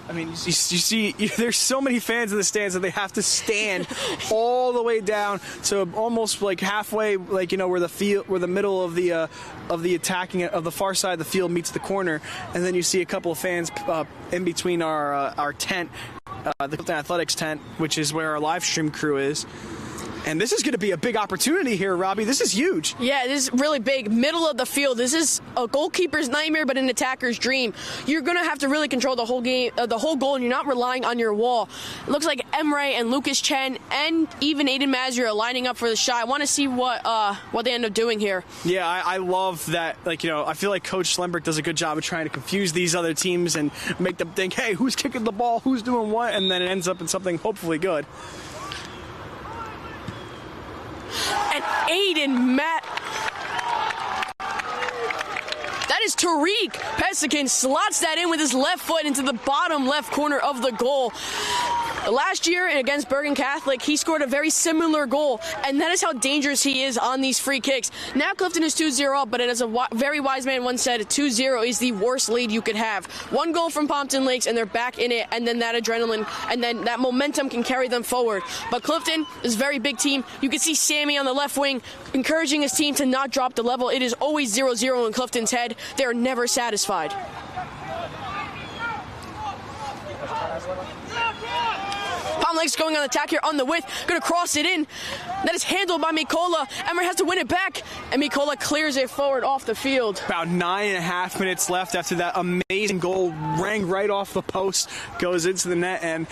I mean, you see, there's so many fans in the stands that they have to stand all the way down to almost like halfway, like, where the middle of the attacking of the far side of the field meets the corner, and then you see a couple of fans in between our tent, the Clifton Athletics tent, which is where our live stream crew is. And this is going to be a big opportunity here, Robbie. This is huge. Yeah, this is really big. Middle of the field. This is a goalkeeper's nightmare, but an attacker's dream. You're going to have to really control the whole game, the whole goal, and you're not relying on your wall. It looks like Emre and Lucas Chen and even Aiden Mazur are lining up for the shot. I want to see what they end up doing here. Yeah, I love that. I feel like Coach Slemberg does a good job of trying to confuse these other teams and make them think, hey, who's kicking the ball, who's doing what, and then it ends up in something hopefully good. And Aiden That that is Tariq Pesikin slots that in with his left foot into the bottom left corner of the goal. Last year against Bergen Catholic, he scored a very similar goal, and that is how dangerous he is on these free kicks. Now Clifton is 2-0 up, but as a very wise man once said, 2-0 is the worst lead you could have. One goal from Pompton Lakes, and they're back in it, and then that adrenaline, and then that momentum can carry them forward. But Clifton is a very big team. You can see Sammy on the left wing encouraging his team to not drop the level. It is always 0-0 in Clifton's head. They're never satisfied. Palm Lakes going on the attack here on the width, going to cross it in. That is handled by Mikola. Emery has to win it back, and Mikola clears it forward off the field. About 9.5 minutes left after that amazing goal rang right off the post, goes into the net, and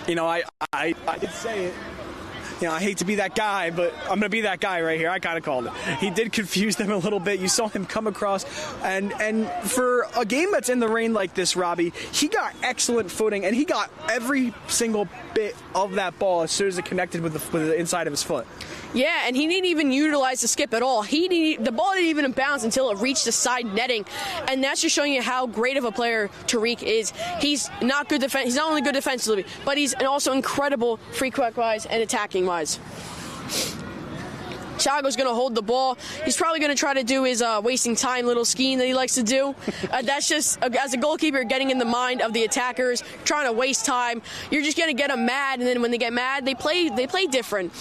I did say it. I hate to be that guy, but I'm going to be that guy right here. I kind of called it. He did confuse them a little bit. You saw him come across, and for a game that's in the rain like this, Robbie, he got excellent footing, and he got every single bit of that ball as soon as it connected with the inside of his foot. Yeah, and he didn't even utilize the skip at all. The ball didn't even bounce until it reached the side netting, and that's just showing you how great of a player Tariq is. He's not good He's not only good defensively, but he's also incredible free kick wise and attacking wise. Thiago's going to hold the ball. He's probably going to try to do his wasting time little scheme that he likes to do. That's just, as a goalkeeper, getting in the mind of the attackers, trying to waste time. You're just going to get them mad, and then when they get mad, they play different.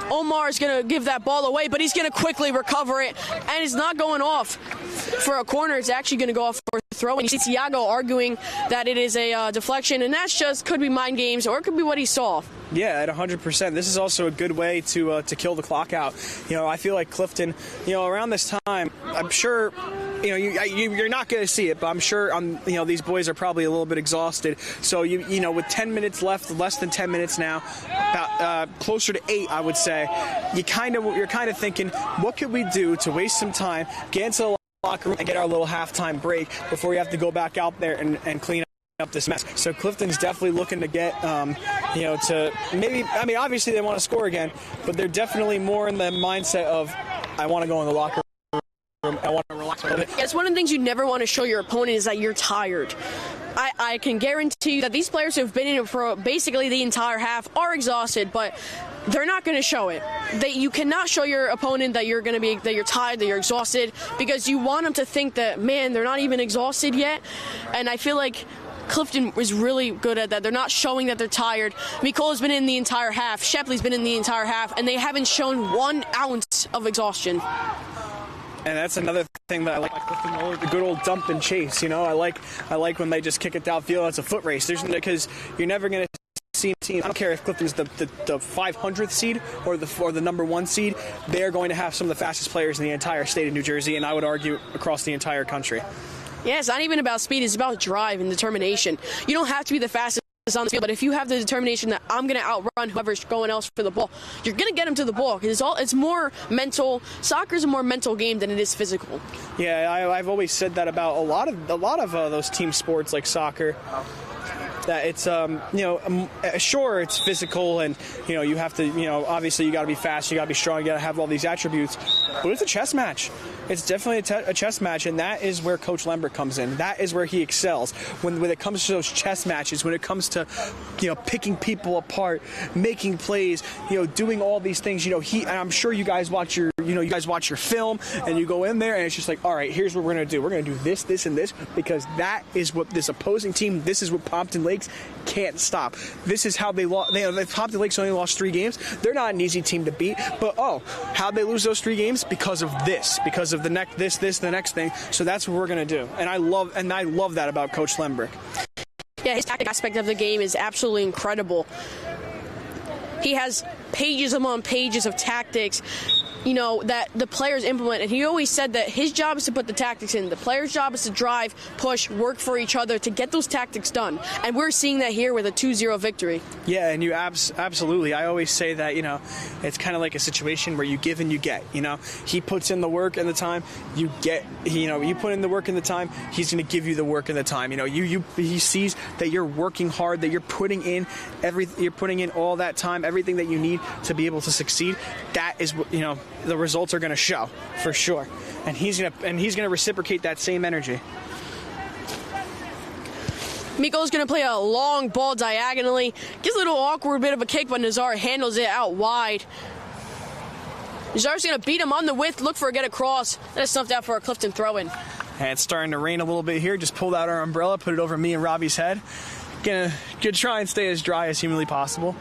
Omar's going to give that ball away, but he's going to quickly recover it, and it's not going off for a corner. It's actually going to go off for a throw. And you see Thiago arguing that it is a deflection, and that's just could be mind games, or it could be what he saw. Yeah, at 100%. This is also a good way to kill the clock out. I feel like Clifton, around this time, I'm sure, you're not going to see it, but I'm sure, these boys are probably a little bit exhausted. So, with 10 minutes left, less than 10 minutes now, about closer to 8, I would say, you're kind of thinking, what could we do to waste some time, get into the locker room, and get our little halftime break before we have to go back out there and clean up this mess. So Clifton's definitely looking to get, to maybe, obviously they want to score again, but they're definitely more in the mindset of, I want to go in the locker room, I want to relax a little bit. It's one of the things you never want to show your opponent is that you're tired. I can guarantee you that these players who have been in it for basically the entire half are exhausted, but they're not going to show it. You cannot show your opponent that you're tired, that you're exhausted, because you want them to think that, man, they're not even exhausted yet. And I feel like Clifton was really good at that. They're not showing that they're tired. Mikola's been in the entire half. Shepley's been in the entire half, and they haven't shown 1 ounce of exhaustion. And that's another thing that I like Clifton, the good old dump and chase. I like when they just kick it downfield. It's a foot race. Because you're never going to see a team. I don't care if Clifton's the 500th seed or the number 1 seed. They're going to have some of the fastest players in the entire state of New Jersey, and I would argue across the entire country. Yeah, it's not even about speed. It's about drive and determination. You don't have to be the fastest on the field, but if you have the determination that I'm going to outrun whoever's going else for the ball, you're going to get them to the ball. It's more mental. Soccer's a more mental game than it is physical. Yeah, I've always said that about a lot of those team sports like soccer. That it's sure it's physical and you have to obviously you got to be fast, you got to be strong, you got to have all these attributes, but it's a chess match. It's definitely a chess match, and that is where Coach Lembert comes in. That is where he excels when it comes to those chess matches, when it comes to picking people apart, making plays, doing all these things. I'm sure you guys watch your film and you go in there and it's just like, all right, here's what we're going to do. We're going to do this, this, and this, because that is what this opposing team, this is what Pompton Lakes can't stop. This is how they lost. Pompton Lakes only lost 3 games. They're not an easy team to beat, but how'd they lose those 3 games? Because of this, because of the the next thing. So that's what we're going to do. And I love that about Coach Lembert. Yeah, his tactic aspect of the game is absolutely incredible. He has pages upon pages of tactics, that the players implement. And he always said that his job is to put the tactics in. The players' job is to drive, push, work for each other to get those tactics done. And we're seeing that here with a 2-0 victory. Yeah, and you absolutely. I always say that, it's kind of like a situation where you give and you get. He puts in the work and the time, you get. You put in the work and the time, he's going to give you the work and the time. He sees that you're working hard, that you're putting in all that time, everything that you need need to be able to succeed, that is, the results are going to show for sure. And he's going to reciprocate that same energy. Miko's going to play a long ball diagonally. Gets a little awkward bit of a kick, but Nazar handles it out wide. Nazar's going to beat him on the width, look for a get across. That is snuffed out for a Clifton throw-in. And it's starting to rain a little bit here. Just pulled out our umbrella, put it over me and Robbie's head. Gonna try and stay as dry as humanly possible.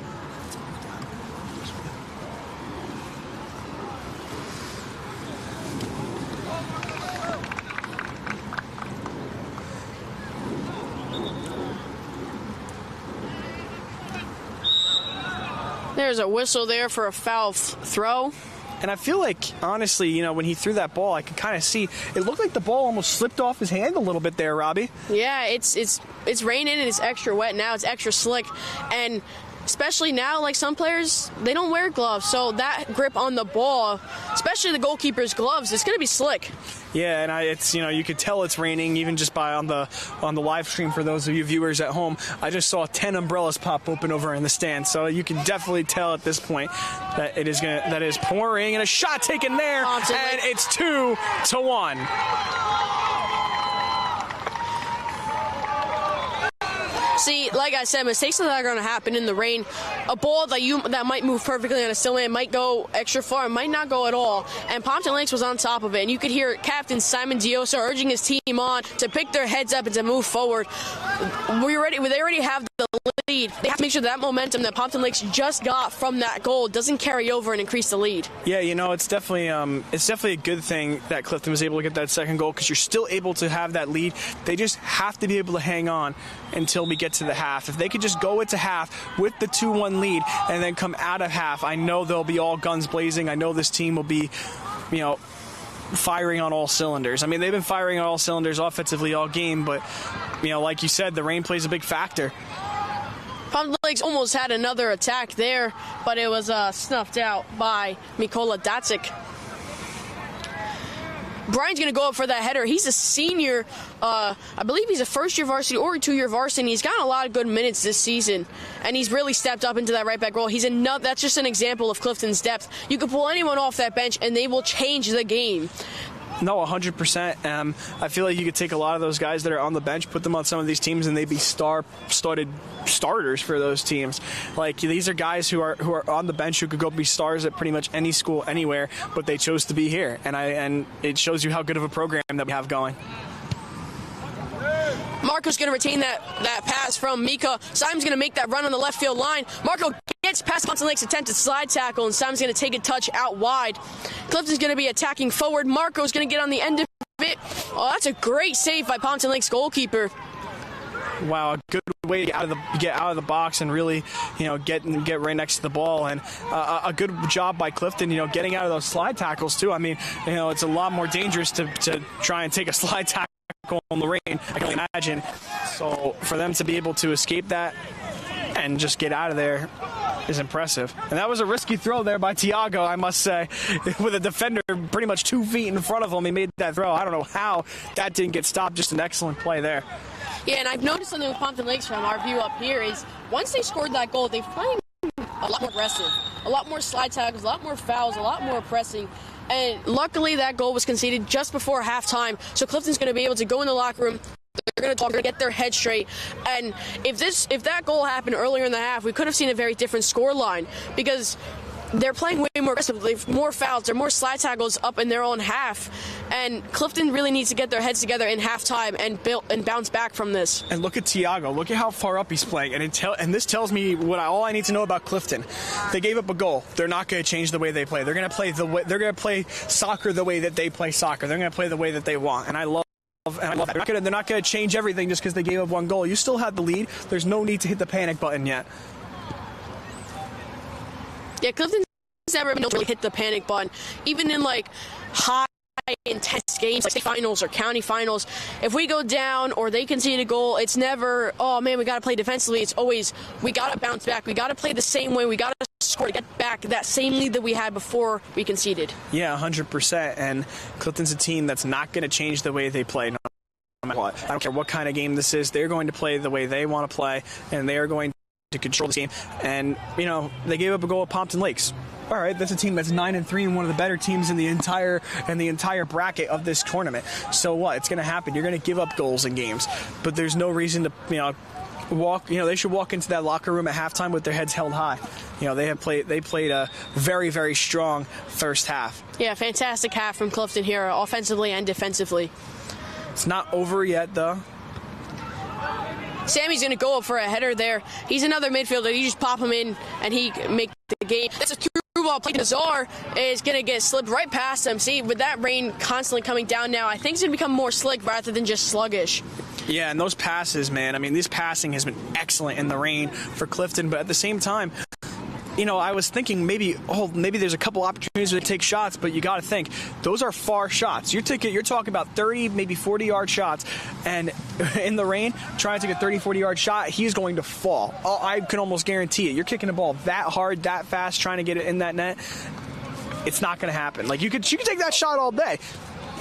There's a whistle there for a foul throw. And I feel like, honestly, when he threw that ball, I could kind of see it looked like the ball almost slipped off his hand a little bit there, Robbie. Yeah, it's raining and it's extra wet now. It's extra slick, and especially now, like some players, they don't wear gloves, so that grip on the ball, especially the goalkeeper's gloves, it's going to be slick. Yeah, and it's you could tell it's raining even just by on the live stream for those of you viewers at home. I just saw 10 umbrellas pop open over in the stand, so you can definitely tell at this point that it is pouring, and a shot taken there, Pompton, and it's 2-1. See, like I said, mistakes that are going to happen in the rain. A ball that might move perfectly on a still man might go extra far, might not go at all. And Pompton Lakes was on top of it, and you could hear Captain Simon Diosa urging his team on to pick their heads up and to move forward. They already have the lead. They have to make sure that momentum that Pompton Lakes just got from that goal doesn't carry over and increase the lead. Yeah, it's definitely a good thing that Clifton was able to get that second goal, because you're still able to have that lead. They just have to be able to hang on until we get to the half. If they could just go into half with the 2-1 lead and then come out of half, I know they'll be all guns blazing. I know this team will be, firing on all cylinders. I mean, they've been firing on all cylinders offensively all game, but, like you said, the rain plays a big factor. Pompton Lakes almost had another attack there, but it was snuffed out by Mikola Datsik. Brian's going to go up for that header. He's a senior. I believe he's a first-year varsity or a two-year varsity. He's gotten a lot of good minutes this season, and he's really stepped up into that right-back role. That's just an example of Clifton's depth. You can pull anyone off that bench, and they will change the game. No, 100%. I feel like you could take a lot of those guys that are on the bench, put them on some of these teams, and they'd be starters for those teams. Like, these are guys who are on the bench who could go be stars at pretty much any school anywhere, but they chose to be here, and it shows you how good of a program that we have going. Marco's going to retain that pass from Mika. Simon's going to make that run on the left field line. Marco gets past Pompton Lake's attempted slide tackle, and Simon's going to take a touch out wide. Clifton's going to be attacking forward. Marco's going to get on the end of it. Oh, that's a great save by Pompton Lake's goalkeeper. Wow, a good way to get out of the box and really, get right next to the ball, and a good job by Clifton, getting out of those slide tackles too. I mean, it's a lot more dangerous to try and take a slide tackle in the rain, I can only imagine. So for them to be able to escape that and just get out of there is impressive. And that was a risky throw there by Tiago, I must say. With a defender pretty much 2 feet in front of him, he made that throw. I don't know how that didn't get stopped. Just an excellent play there. Yeah, and I've noticed something with Pompton Lakes from our view up here is once they scored that goal, they've played a lot more aggressive, a lot more slide tackles, a lot more fouls, a lot more pressing. And luckily that goal was conceded just before halftime, so Clifton's going to be able to go in the locker room. They're going to talk, get their head straight. And if that goal happened earlier in the half, we could have seen a very different score line, because they're playing way more aggressively, more fouls, there are more slide tackles up in their own half. And Clifton really needs to get their heads together in halftime and bounce back from this. And look at Tiago. Look at how far up he's playing. And this tells me all I need to know about Clifton. They gave up a goal. They're not going to change the way they play. They're going to play soccer the way that they play soccer. They're going to play the way that they want. And I love that. They're not going to change everything just because they gave up one goal. You still have the lead. There's no need to hit the panic button yet. Yeah, Clifton's never been able to really hit the panic button. Even in high intense games like state finals or county finals, if we go down or they concede a goal, it's never, oh man, we got to play defensively. It's always, we got to bounce back. We got to play the same way. We got to score to get back that same lead that we had before we conceded. Yeah, 100%. And Clifton's a team that's not going to change the way they play no matter what. I don't care what kind of game this is. They're going to play the way they want to play, and they are going to control this game. And, they gave up a goal at Pompton Lakes. All right, that's a team that's 9-3 and one of the better teams in the entire bracket of this tournament. So what? It's going to happen. You're going to give up goals in games, but there's no reason to walk. They should walk into that locker room at halftime with their heads held high. They played a very, very strong first half. Yeah, fantastic half from Clifton here, offensively and defensively. It's not over yet, though. Sammy's going to go up for a header there. He's another midfielder. You just pop him in, and he make the game. That's a through ball play. Nazar is going to get slipped right past him. See, with that rain constantly coming down now, I think it's going to become more slick rather than just sluggish. Yeah, and those passes, man. I mean, this passing has been excellent in the rain for Clifton, but at the same time, I was thinking maybe there's a couple opportunities to take shots, but you got to think those are far shots. You're talking about 30, maybe 40-yard shots, and in the rain, trying to take a 30, 40-yard shot, he's going to fall. I can almost guarantee it. You're kicking the ball that hard, that fast, trying to get it in that net. It's not going to happen. Like you could take that shot all day.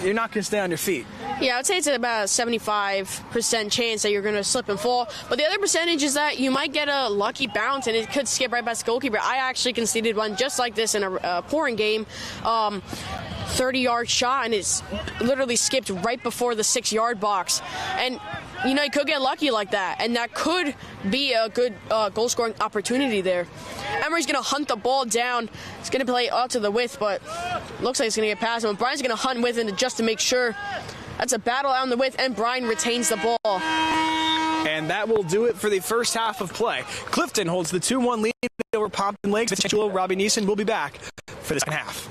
You're not going to stay on your feet. Yeah, I would say it's about a 75% chance that you're going to slip and fall. But the other percentage is that you might get a lucky bounce and it could skip right past the goalkeeper. I actually conceded one just like this in a pouring game. 30-yard shot, and it's literally skipped right before the 6-yard box. And, you could get lucky like that, and that could be a good goal-scoring opportunity there. Emery's going to hunt the ball down. He's going to play out to the width, but looks like it's going to get past him. Brian's going to hunt with it just to make sure. That's a battle out on the width, and Brian retains the ball. And that will do it for the first half of play. Clifton holds the 2-1 lead over Pompton Lakes. Robbie Neeson will be back for the second half.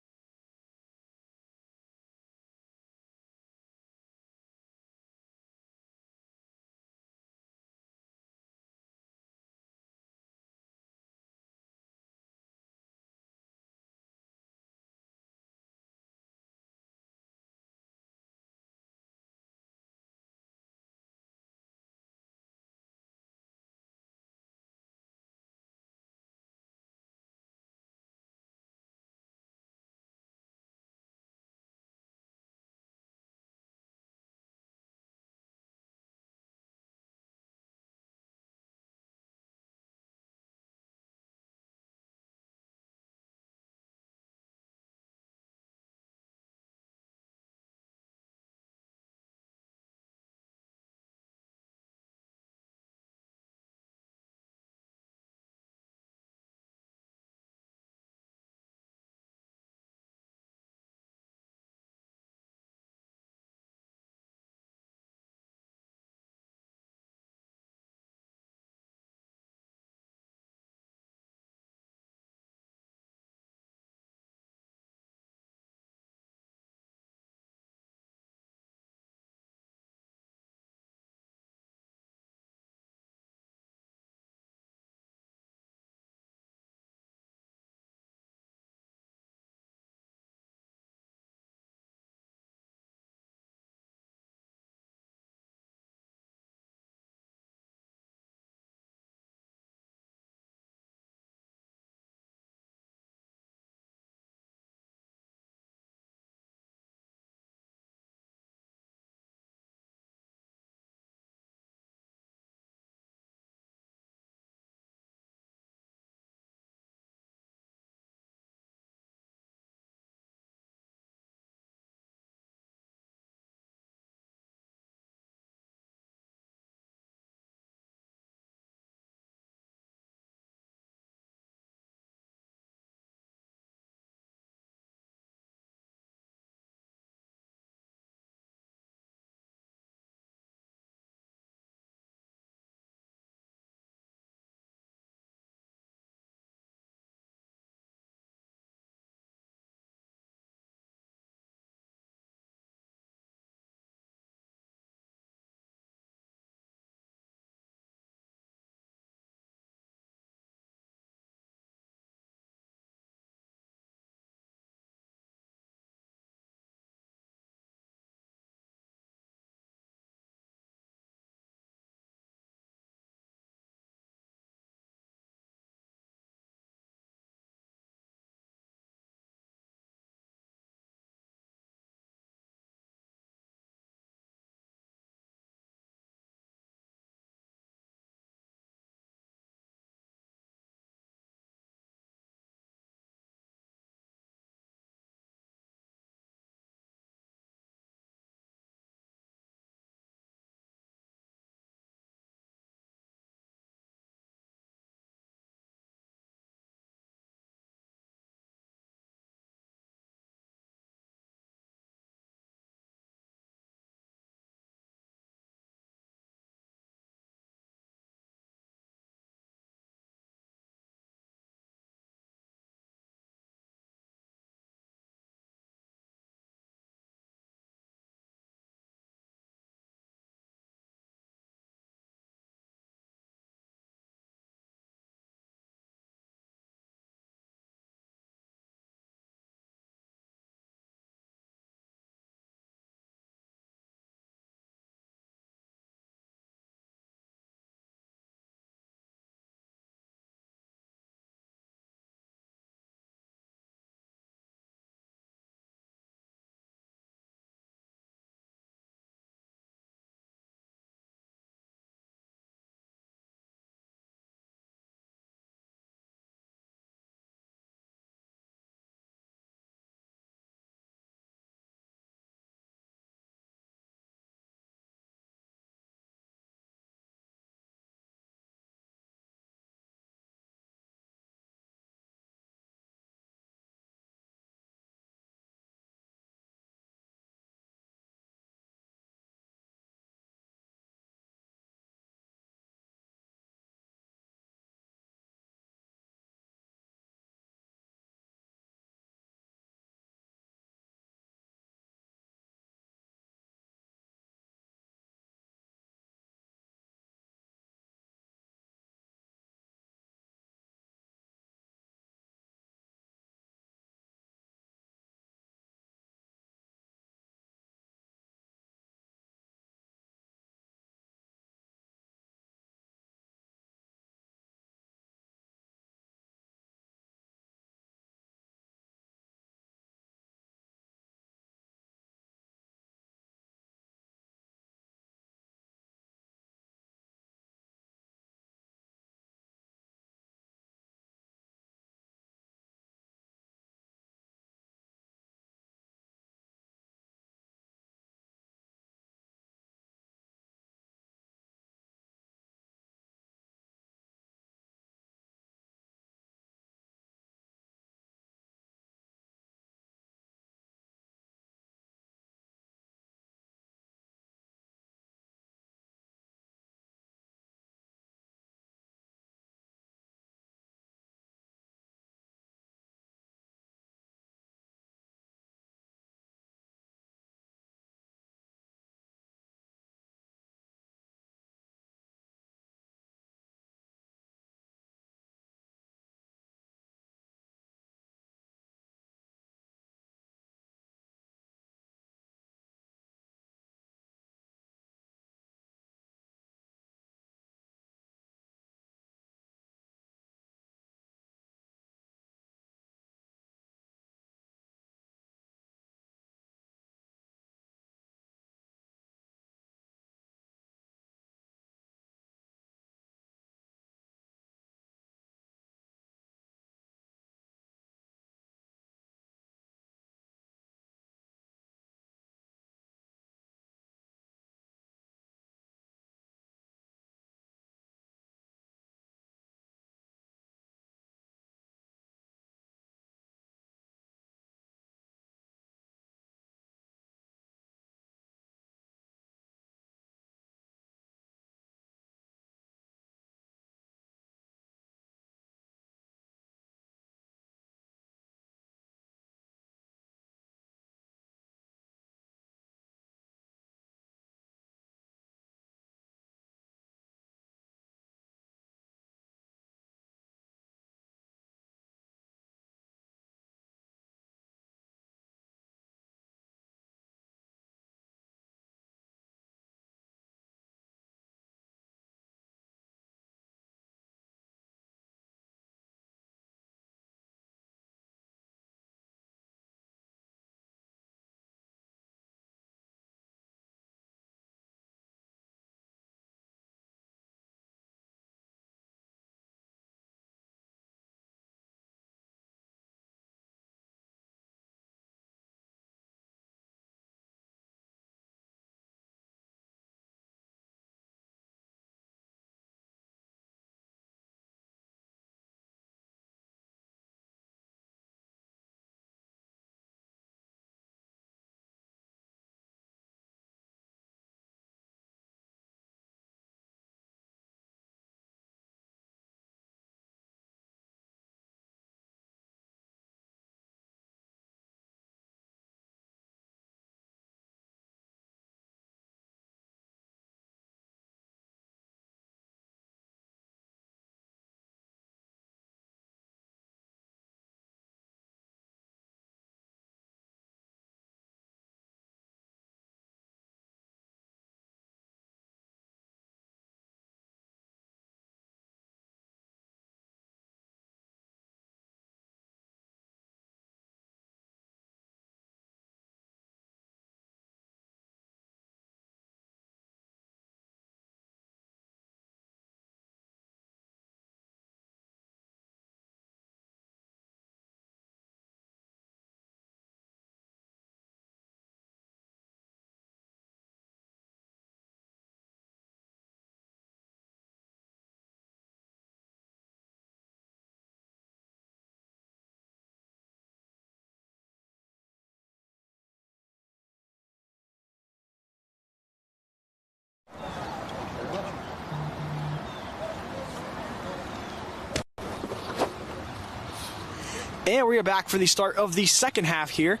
And we are back for the start of the second half here.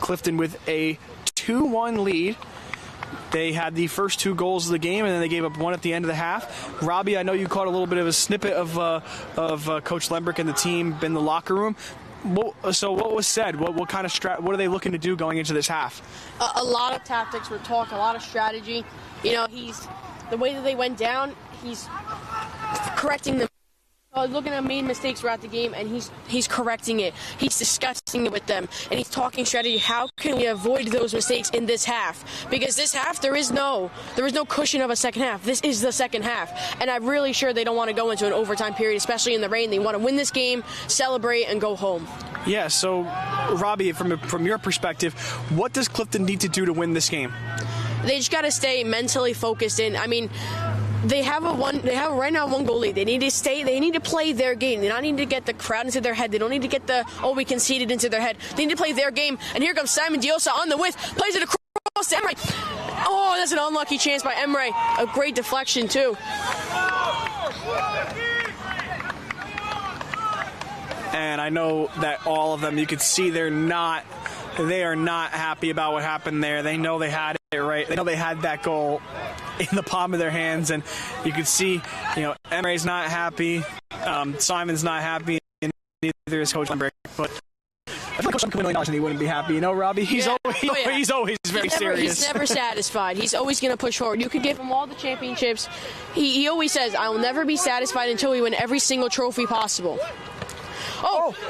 Clifton with a 2-1 lead. They had the first 2 goals of the game, and then they gave up 1 at the end of the half. Robbie, I know you caught a little bit of a snippet of Coach Lembrick and the team in the locker room. So what was said? What kind of what are they looking to do going into this half? A lot of tactics were talked, a lot of strategy. You know, the way that they went down, he's correcting them. Looking at main mistakes throughout the game, and he's correcting it. He's discussing it with them, and he's talking strategy. How can we avoid those mistakes in this half? Because this half, there is no cushion of a second half. This is the second half, and I'm really sure they don't want to go into an overtime period, especially in the rain. They want to win this game, celebrate, and go home. Yeah. So, Robbie, from your perspective, what does Clifton need to do to win this game? They just got to stay mentally focused in. I mean, They have right now 1 goal lead. They need to play their game. They don't need to get the crowd into their head. They don't need to get we conceded into their head. They need to play their game. And here comes Simon Diosa on the width, plays it across to Emre. Oh, that's an unlucky chance by Emre. A great deflection too. And I know that all of them, you could see they are not happy about what happened there. They know they had it right. They know they had that goal in the palm of their hands, and you could see, Emre's not happy, Simon's not happy, and neither is Coach Lembrick. But I feel like Coach Lembrick $1 million and he wouldn't be happy. Robbie? He's always very serious. He's never satisfied. He's always going to push forward. You could give him all the championships. He always says, I will never be satisfied until we win every single trophy possible.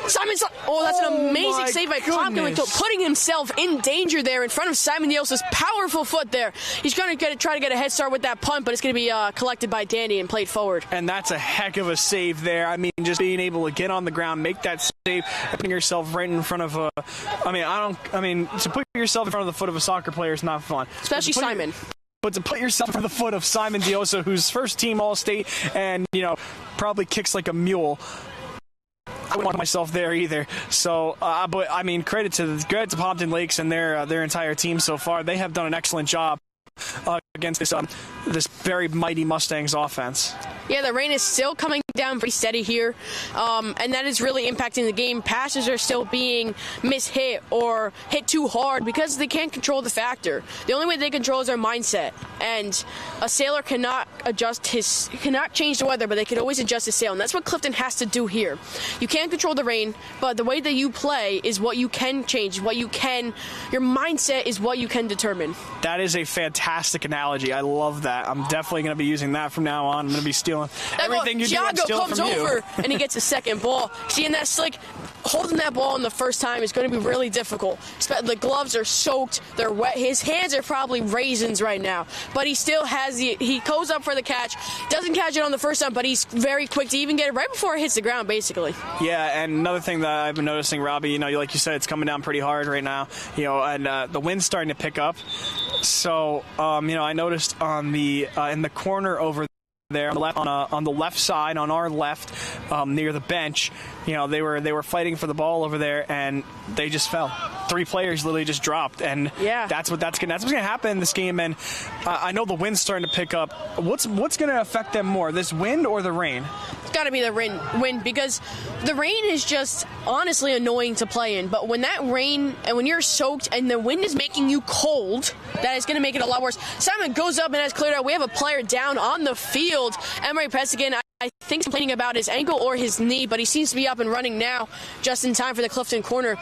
Simon's. That's an amazing save by Pompton, putting himself in danger there in front of Simon Diosa's powerful foot there. He's going to try to get a head start with that punt, but it's going to be collected by Danny and played forward. And that's a heck of a save there. I mean, just being able to get on the ground, make that save, putting yourself right in front of to put yourself in front of the foot of a soccer player is not fun. Especially Simon. But to put yourself on the foot of Simon Diosa, who's first team All-State and, probably kicks like a mule, I wouldn't want myself there either. So, but I mean, credit to Pompton Lakes and their entire team so far. They have done an excellent job against this very mighty Mustangs offense. Yeah, the rain is still coming down pretty steady here, and that is really impacting the game. Passes are still being mishit or hit too hard because they can't control the factor. The only way they control is their mindset, and a sailor cannot change the weather, but they can always adjust his sail, and that's what Clifton has to do here. You can't control the rain, but the way that you play is what you can change, your mindset is what you can determine. That is a fantastic analogy. I love that. I'm definitely going to be using that from now on. I'm going to be stealing everything you do. Thiago comes over and he gets a second ball. Seeing that slick, holding that ball in the first time is going to be really difficult. The gloves are soaked, they're wet. His hands are probably raisins right now, but he still has he goes up for the catch, doesn't catch it on the first time, but he's very quick to even get it right before it hits the ground, basically. Yeah, and another thing that I've been noticing, Robbie, like you said, it's coming down pretty hard right now, and the wind's starting to pick up. So, I noticed on in the corner over there on the left side, on our left, near the bench, they were fighting for the ball over there, and they just fell. 3 players literally just dropped, and that's what's going to happen in this game. And I know the wind's starting to pick up. What's going to affect them more, this wind or the rain? It's got to be the wind, because the rain is just honestly annoying to play in. But when that rain and when you're soaked and the wind is making you cold, that is going to make it a lot worse. Simon goes up and has cleared out. We have a player down on the field. Emery Passaic, I think, complaining about his ankle or his knee, but he seems to be up and running now, just in time for the Clifton corner.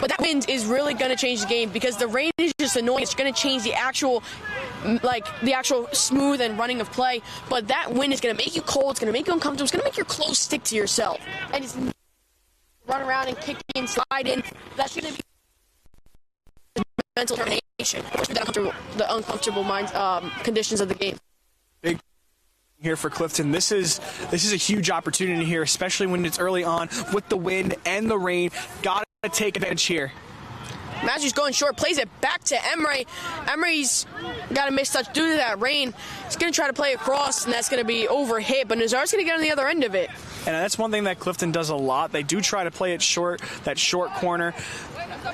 But that wind is really going to change the game, because the rain is just annoying. It's going to change the actual smooth and running of play. But that wind is going to make you cold. It's going to make you uncomfortable. It's going to make your clothes stick to yourself. And it's run around and kick in, slide in. That's going to be mental determination. The uncomfortable conditions of the game. Big here for Clifton. This is a huge opportunity here, especially when it's early on with the wind and the rain. Got to take advantage here. Matthew's going short, plays it back to Emery. Emery's got a missed touch due to that rain. He's going to try to play across, and that's going to be overhit, but Nazar's going to get on the other end of it. And that's one thing that Clifton does a lot. They do try to play it short, that short corner.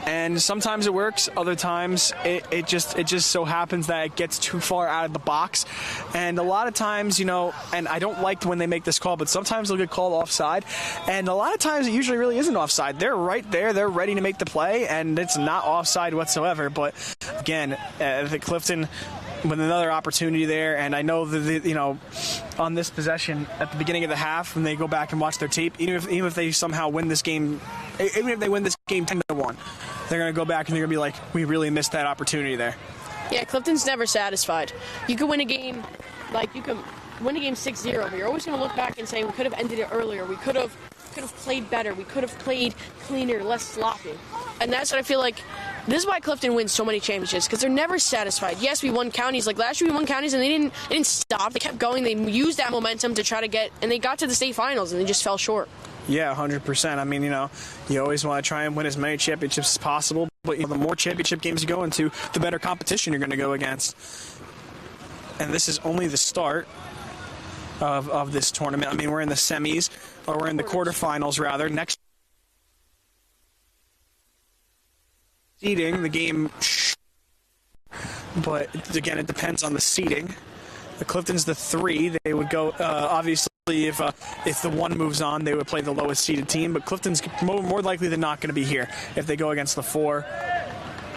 And sometimes it works, other times it just so happens that it gets too far out of the box. And a lot of times, and I don't like when they make this call, but sometimes they'll get called offside. And a lot of times it usually really isn't offside. They're right there, they're ready to make the play, and it's not offside whatsoever. But again, the Clifton with another opportunity there, and I know that on this possession at the beginning of the half, when they go back and watch their tape, even if they somehow win this game, even if they win this game 10-1, they're going to go back and they're going to be like, we really missed that opportunity there. Yeah, Clifton's never satisfied. You can win a game, you can win a game 6-0, but you're always going to look back and say, we could have ended it earlier. We could have played better. We could have played cleaner, less sloppy. And that's what I feel like. This is why Clifton wins so many championships, because they're never satisfied. Yes, we won counties. Like last year we won counties, and they didn't stop. They kept going. They used that momentum to try to get, and they got to the state finals, and they just fell short. Yeah, 100%. I mean, you always want to try and win as many championships as possible, but the more championship games you go into, the better competition you're going to go against. And this is only the start of this tournament. I mean, we're in the semis, or we're in the quarterfinals, rather. Next seeding, the game, but again, it depends on the seeding. The Clifton's the 3. They would go, obviously, if the 1 moves on, they would play the lowest seeded team, but Clifton's more likely than not going to be here. If they go against the 4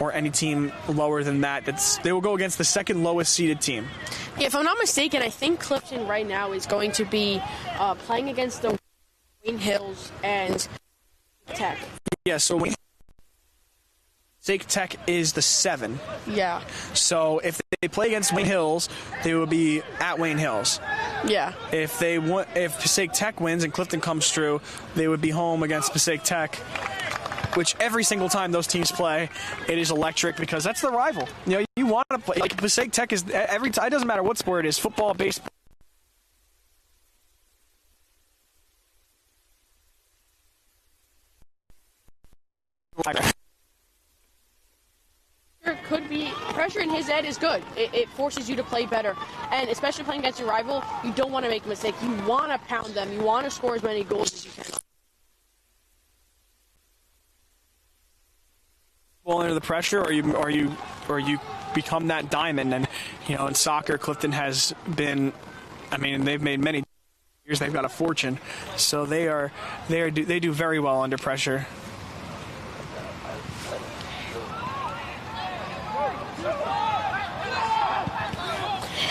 or any team lower than that, they will go against the 2nd lowest seeded team. Yeah, if I'm not mistaken, I think Clifton right now is going to be playing against the Wayne Hills and Tech. Yeah, so Passaic Tech is the 7. Yeah. So if they play against Wayne Hills, they will be at Wayne Hills. Yeah. If Passaic Tech wins and Clifton comes through, they would be home against Passaic Tech, which every single time those teams play, it is electric because that's the rival. You want to play. Like Passaic Tech is every time. It doesn't matter what sport it is, football, baseball. Could be pressure in his head is good. It forces you to play better, and especially playing against your rival, you don't want to make a mistake. You want to pound them. You want to score as many goals as you can. Well, under the pressure, or you become that diamond, and in soccer, Clifton has been. I mean, they've made many years. They've got a fortune, so they do very well under pressure.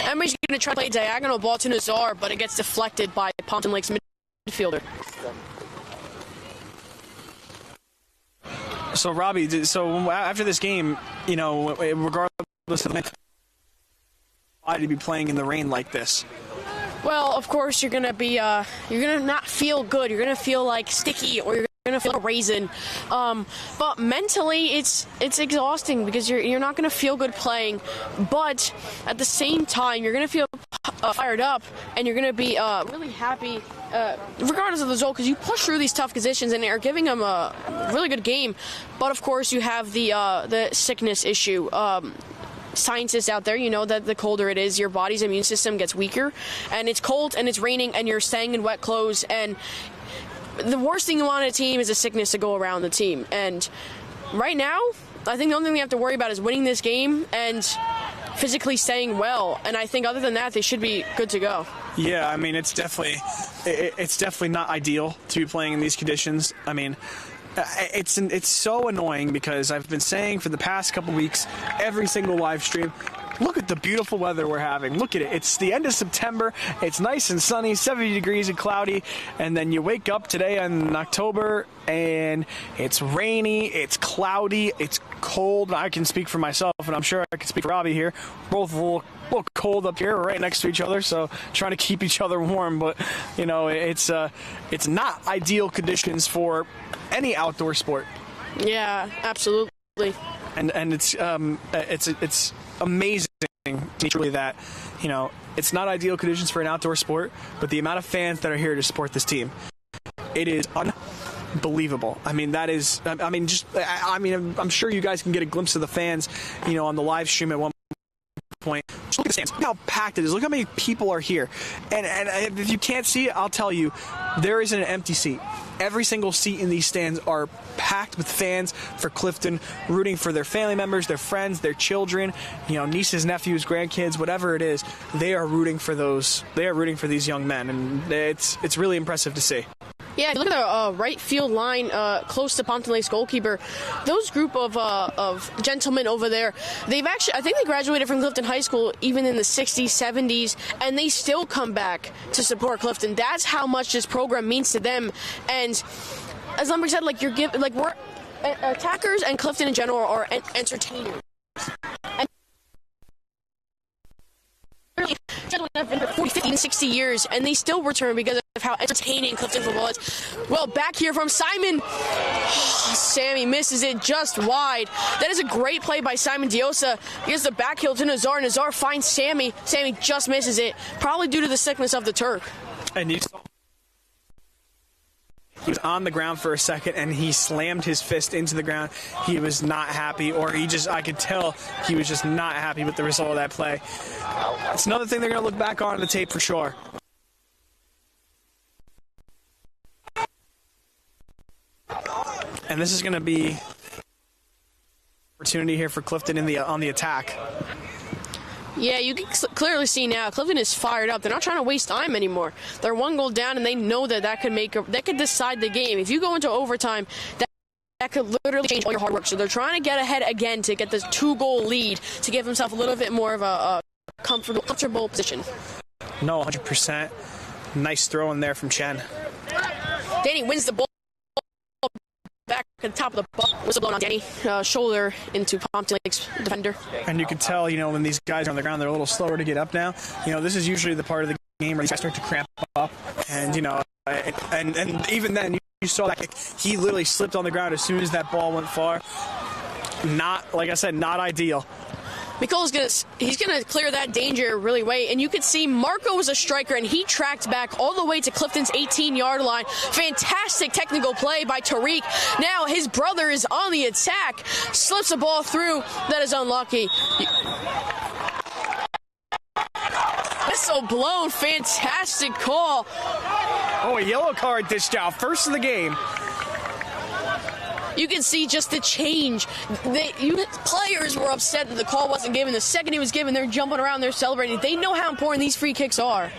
Emery's going to try to play a diagonal ball to Nazar, but it gets deflected by Pompton Lake's midfielder. So, Robbie, after this game, regardless of why to be playing in the rain like this? Well, of course, you're going to not feel good. You're going to feel like sticky, or you're going to feel like a raisin. But mentally, it's exhausting because you're not going to feel good playing. But at the same time, you're going to feel fired up, and you're going to be really happy, regardless of the result, because you push through these tough conditions and are giving them a really good game. But of course, you have the sickness issue. Scientists out there, that the colder it is, your body's immune system gets weaker, and it's cold and it's raining and you're staying in wet clothes, and the worst thing you want on a team is a sickness to go around the team. And right now, I think the only thing we have to worry about is winning this game and physically staying well. And I think other than that, they should be good to go. Yeah, I mean, it's definitely not ideal to be playing in these conditions. I mean, it's so annoying because I've been saying for the past couple weeks, every single live stream, look at the beautiful weather we're having. Look at it. It's the end of September. It's nice and sunny, 70 degrees and cloudy. And then you wake up today in October and it's rainy, it's cloudy, it's cold. I can speak for myself, and I'm sure I can speak for Robbie here. Both a little cold up here. We're right next to each other, so trying to keep each other warm. But, it's not ideal conditions for any outdoor sport. Yeah, absolutely. And it's amazing truly that it's not ideal conditions for an outdoor sport, but the amount of fans that are here to support this team, it is unbelievable. I mean, I'm sure you guys can get a glimpse of the fans on the live stream at one point. Just look at the stands. Look how packed it is. Look how many people are here. And if you can't see it, I'll tell you, there isn't an empty seat. Every single seat in these stands are packed with fans for Clifton, rooting for their family members, their friends, their children, nieces, nephews, grandkids, whatever it is. They are rooting for those. They are rooting for these young men, and it's really impressive to see. Yeah, look at the right field line close to Pompton Lake's goalkeeper. Those group of gentlemen over there, I think they graduated from Clifton High School even in the 60s, 70s, and they still come back to support Clifton. That's how much this program means to them. And as Lumberg said, we're attackers and Clifton in general are entertainers. And gentlemen have been for 40, 50, and 60 years, and they still return because of how entertaining Clifton football is. Well, back here from Simon. Sammy misses it just wide. That is a great play by Simon Diosa. Here's the back heel to Nazar. Nazar finds Sammy. Sammy just misses it, probably due to the sickness of the Turk. And he was on the ground for a second, and he slammed his fist into the ground. He was not happy, or I could tell he was just not happy with the result of that play. It's another thing they're going to look back on the tape for sure. And this is going to be opportunity here for Clifton on the attack. Yeah, you can clearly see now Clifton is fired up. They're not trying to waste time anymore. They're one goal down, and they know that could decide the game. If you go into overtime, that could literally change all your hard work. So they're trying to get ahead again to get this 2-goal lead to give themselves a little bit more of a comfortable position. No, 100%. Nice throw in there from Chen. Danny wins the ball. Back at the top of the ball, whistle blown on Danny, shoulder into Pompton Lake's defender. And you can tell, when these guys are on the ground, they're a little slower to get up now. This is usually the part of the game where these guys start to cramp up. And, and even then, you saw that kick. He literally slipped on the ground as soon as that ball went far. Not, like I said, not ideal. Mikol's gonna clear that danger really way, and you could see Marco was a striker, and he tracked back all the way to Clifton's 18-yard line. Fantastic technical play by Tariq. Now his brother is on the attack, slips the ball through. That is unlucky. Whistle blown. Fantastic call. Oh, a yellow card dished out. First of the game. You can see just the change. Players were upset that the call wasn't given. The second he was given, they're jumping around, they're celebrating. They know how important these free kicks are.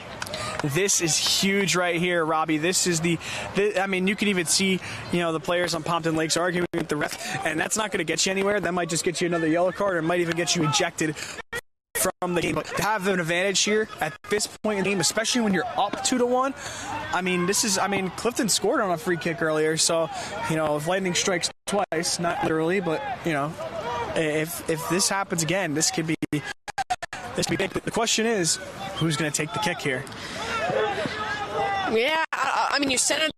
This is huge right here, Robbie. This is you could even see, the players on Pompton Lakes arguing with the ref, and that's not going to get you anywhere. That might just get you another yellow card, or it might even get you ejected from the game. But to have an advantage here at this point in the game, especially when you're up 2-1, Clifton scored on a free kick earlier, so, if lightning strikes twice, not literally, but, if this happens again, this could be big. The question is, who's going to take the kick here? Yeah, you said it.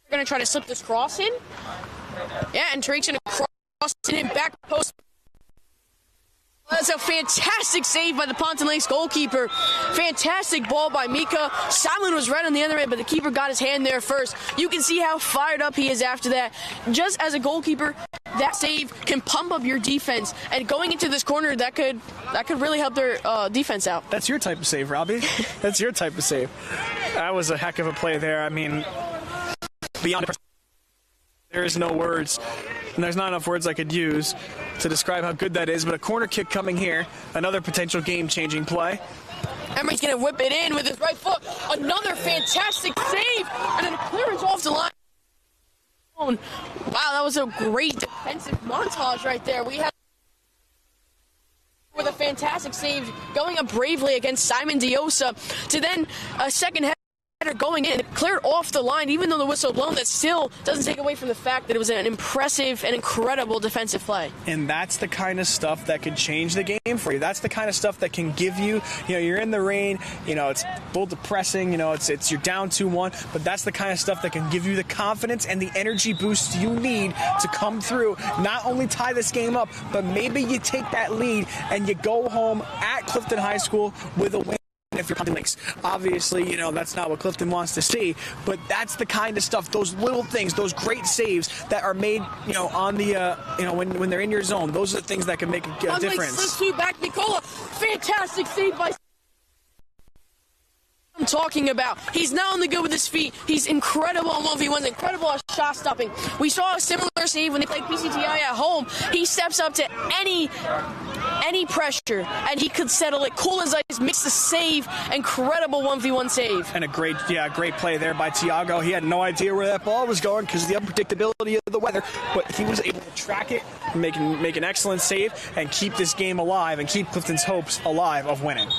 You're going to try to slip this cross in. Yeah, and Tariq's going to cross it in back post. That's a fantastic save by the Pompton Lakes goalkeeper. Fantastic ball by Mika. Simon was right on the other end, but the keeper got his hand there first. You can see how fired up he is after that. Just as a goalkeeper, that save can pump up your defense. And going into this corner, that could really help their defense out. That's your type of save, Robbie. That's your type of save. That was a heck of a play there. Beyond there is no words. And there's not enough words I could use to describe how good that is, but a corner kick coming here, another potential game-changing play. Emery's going to whip it in with his right foot. Another fantastic save, and then a clearance off the line. Wow, that was a great defensive montage right there. We had with a fantastic save, going up bravely against Simon Diosa, to then a second header going in, cleared off the line, even though the whistle blown. That still doesn't take away from the fact that it was an impressive and incredible defensive play. And that's the kind of stuff that could change the game for you. That's the kind of stuff that can give you, you're in the rain, it's a little depressing, it's you're down 2-1, but that's the kind of stuff that can give you the confidence and the energy boost you need to come through, not only tie this game up, but maybe you take that lead and you go home at Clifton High School with a win if you're punting links. Obviously, you know, that's not what Clifton wants to see, but that's the kind of stuff, those little things, those great saves that are made, you know, on the, you know, when they're in your zone. Those are the things that can make a difference. Back Nicola, fantastic save by. I'm talking about. He's not only good with his feet, he's incredible on 1v1s, incredible at shot stopping. We saw a similar save when they played PCTI at home. He steps up to any pressure, and he could settle it. Cool as ice, makes the save. Incredible 1v1 save. And a great play there by Tiago. He had no idea where that ball was going because of the unpredictability of the weather, but he was able to track it, make an excellent save, and keep this game alive and keep Clifton's hopes alive of winning.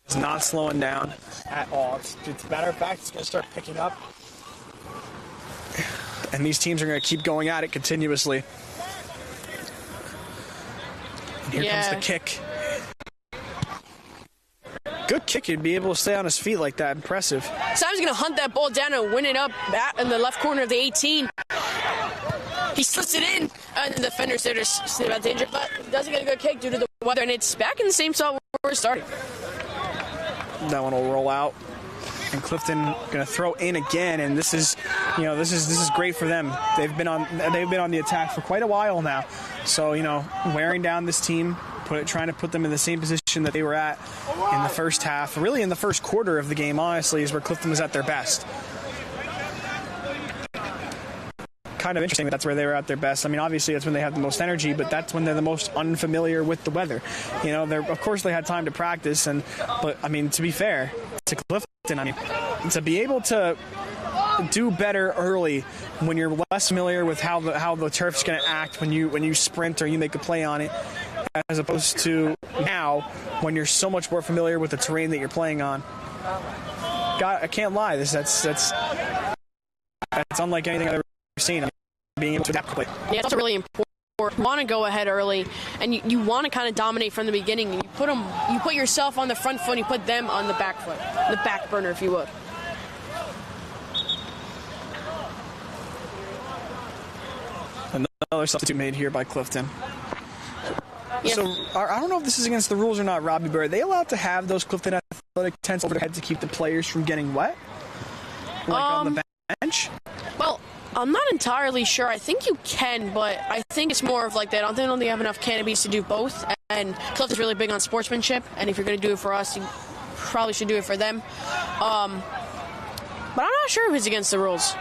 It's not slowing down at all. It's a matter of fact, it's going to start picking up. And these teams are going to keep going at it continuously. And here comes the kick. Good kick. He'd be able to stay on his feet like that. Impressive. Simon's going to hunt that ball down and win it up in the left corner of the 18. He slips it in, and the defender's there to see about danger, but doesn't get a good kick due to the weather, and it's back in the same spot where it started. That one will roll out, and Clifton going to throw in again. And this is great for them. They've been on the attack for quite a while now. So wearing down this team, trying to put them in the same position that they were at in the first half, really in the first quarter of the game. Honestly, is where Clifton was at their best. Kind of interesting that's where they were at their best. I mean, obviously that's when they have the most energy, but that's when they're the most unfamiliar with the weather. Of course they had time to practice, but I mean, to be fair to Clifton, I mean, to be able to do better early when you're less familiar with how the turf's going to act when you sprint or you make a play on it, as opposed to now when you're so much more familiar with the terrain that you're playing on. God, I can't lie. That's unlike anything I've ever seen. Being able to adapt quickly. Yeah, it's also really important. You want to go ahead early, and you want to kind of dominate from the beginning. You put yourself on the front foot, and you put them on the back foot, the back burner, if you would. Another substitute made here by Clifton. Yeah. So I don't know if this is against the rules or not, Robbie, but are they allowed to have those Clifton athletic tents over their head to keep the players from getting wet? Like on the bench? Well, I'm not entirely sure. I think you can, but I think it's more of like that. I don't think they have enough canopies to do both. And Clifton's really big on sportsmanship. And if you're going to do it for us, you probably should do it for them. But I'm not sure if it's against the rules.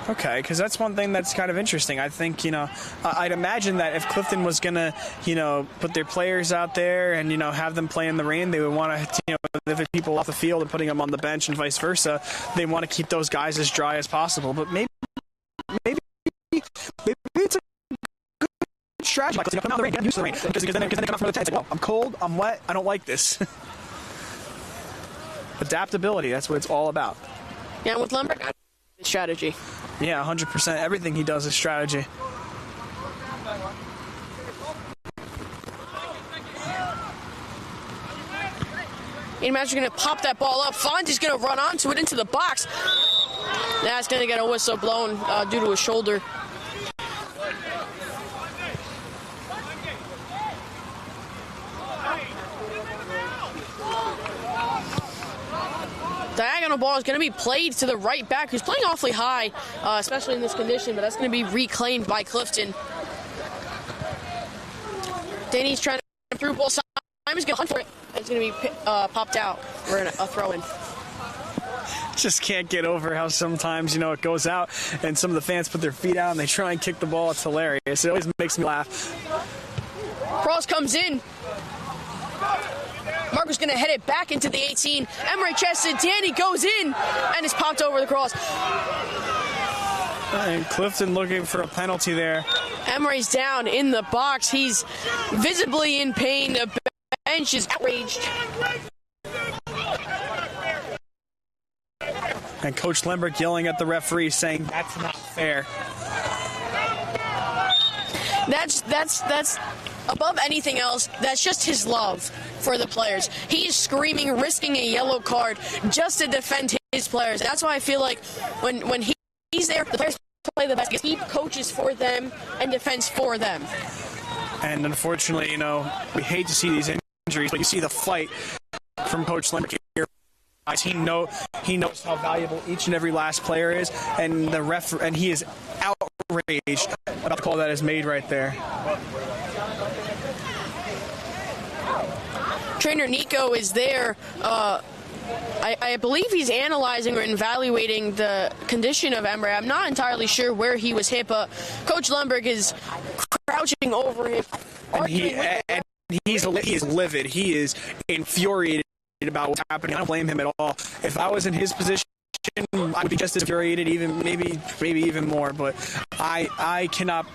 Okay, because that's one thing that's kind of interesting. I think, I'd imagine that if Clifton was going to, put their players out there and, have them play in the rain, they would want to, if people off the field and putting them on the bench and vice versa, they want to keep those guys as dry as possible. But maybe it's a good strategy. Like, come out the rain, get used to the rain. Because then they come out from the tent. It's like, I'm cold, I'm wet, I don't like this. Adaptability, that's what it's all about. Yeah, with Lundberg, strategy. Yeah, 100%. Everything he does is strategy. Imagine going to pop that ball up. Fonzie's going to run onto it into the box. That's going to get a whistle blown due to his shoulder. Diagonal ball is going to be played to the right back, who's playing awfully high, especially in this condition, but that's going to be reclaimed by Clifton. Danny's trying to through ball. Simon's going to hunt for it. It's going to be popped out for a throw-in. Just can't get over how sometimes, it goes out and some of the fans put their feet out and they try and kick the ball. It's hilarious. It always makes me laugh. Cross comes in. Marco's going to head it back into the 18. Emery chested. Danny goes in and is popped over the cross. And Clifton looking for a penalty there. Emery's down in the box. He's visibly in pain. The bench is outraged. And Coach Lemberg yelling at the referee saying, that's not fair. That's above anything else, that's just his love for the players. He is screaming, risking a yellow card just to defend his players. That's why I feel like when he's there, the players play the best because he coaches for them and defends for them. And unfortunately, we hate to see these injuries, but you see the fight from Coach Lemberg here. He knows how valuable each and every last player is, and and he is outraged about the call that is made right there. Trainer Nico is there. I believe he's analyzing or evaluating the condition of Emre. I'm not entirely sure where he was hit, but Coach Lemberg is crouching over him. And he is livid. He is infuriated about what's happening. I don't blame him at all. If I was in his position, I would be just as infuriated, maybe even more. But I cannot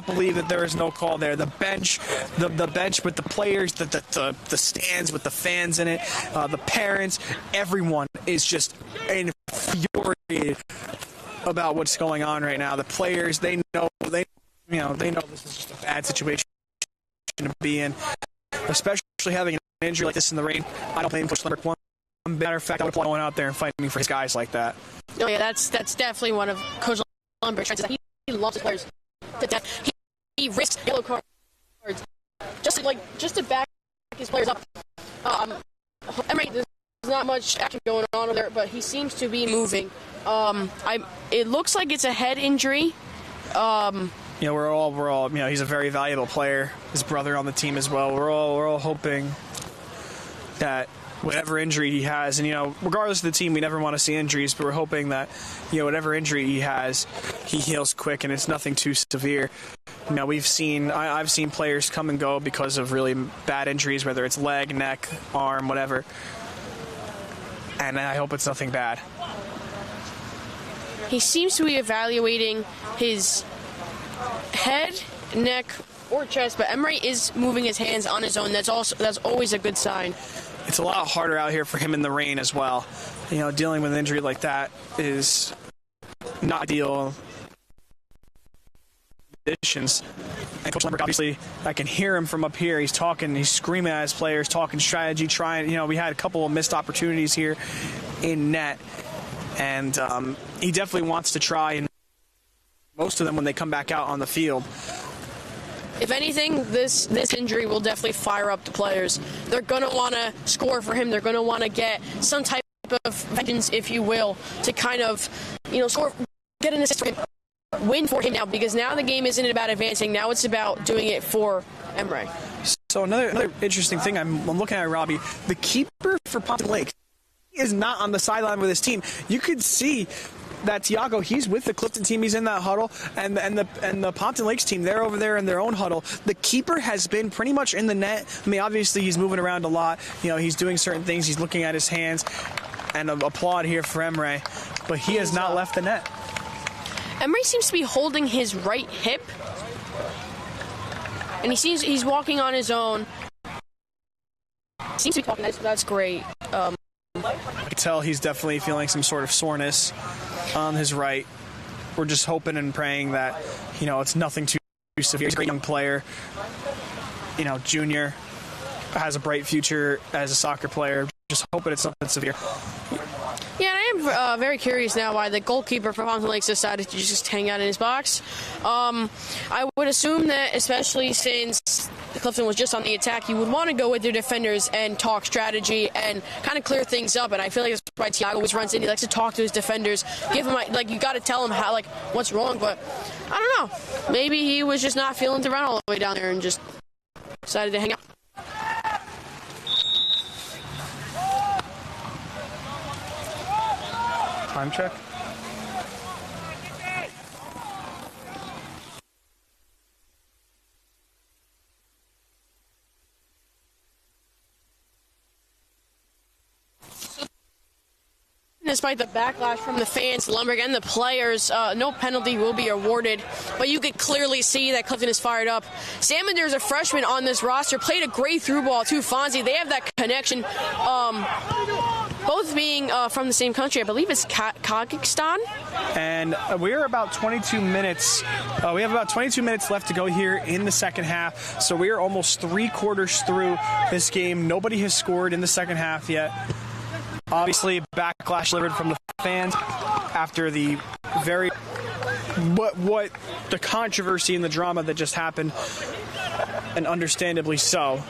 believe that there is no call there. The bench with the players, the stands with the fans in it, the parents, everyone is just infuriated about what's going on right now. The players, they know this is just a bad situation to be in, especially having an injury like this in the rain. I don't blame Coach Lemberg one. Matter of fact, I would want going out there and fighting for his guys like that. Oh yeah, that's definitely one of Coach Lemberg's strengths. He loves his players to death. He risks yellow cards just to back his players up. Emre, there's not much action going on over there, but he seems to be moving. It looks like it's a head injury. We're all. He's a very valuable player. His brother on the team as well. We're all hoping that whatever injury he has, and regardless of the team, we never want to see injuries, but we're hoping that whatever injury he has, he heals quick and it's nothing too severe. I've seen players come and go because of really bad injuries, whether it's leg, neck, arm, whatever. And I hope it's nothing bad. He seems to be evaluating his head, neck, or chest, but Emre is moving his hands on his own. That's always a good sign. It's a lot harder out here for him in the rain as well. Dealing with an injury like that is not ideal conditions. And Coach Lemberg, obviously, I can hear him from up here. He's talking, he's screaming at his players, talking strategy, trying. We had a couple of missed opportunities here in net, and he definitely wants to try, and most of them when they come back out on the field. If anything, this injury will definitely fire up the players. They're going to want to score for him. They're going to want to get some type of vengeance, if you will, to kind of, score, get an assist for him, win for him now, because now the game isn't about advancing. Now it's about doing it for Emre. So another interesting thing I'm looking at, Robbie, the keeper for Pompton Lakes is not on the sideline with his team. You could see that Tiago, he's with the Clifton team, he's in that huddle, and the Pompton Lakes team, they're over there in their own huddle. The keeper has been pretty much in the net. Obviously he's moving around a lot. He's doing certain things. He's looking at his hands, and applaud here for Emre, but he has not left the net. Emre seems to be holding his right hip, and he's walking on his own. Seems to be talking. That's great. I can tell he's definitely feeling some sort of soreness on his right. We're just hoping and praying that, it's nothing too severe. He's a great young player. Junior, has a bright future as a soccer player. Just hoping it's something severe. Yeah, and I am very curious now why the goalkeeper for Pompton Lakes decided to just hang out in his box. I would assume that, especially since Clifton was just on the attack, you would want to go with your defenders and talk strategy and kind of clear things up. And I feel like that's why Tiago always runs in. He likes to talk to his defenders, give him you got to tell him how what's wrong. But I don't know. Maybe he was just not feeling to run all the way down there and just decided to hang out. Time check. Despite the backlash from the fans, Lemberg, and the players, no penalty will be awarded. But you could clearly see that Clifton is fired up. Salmonder's a freshman on this roster, played a great through ball to Fonzie. They have that connection, both being from the same country. I believe it's Kazakhstan. And we're about 22 minutes. We have about 22 minutes left to go here in the second half. So we are almost 3/4 through this game. Nobody has scored in the second half yet. Obviously, backlash delivered from the fans after the very what the controversy and the drama that just happened, and understandably so.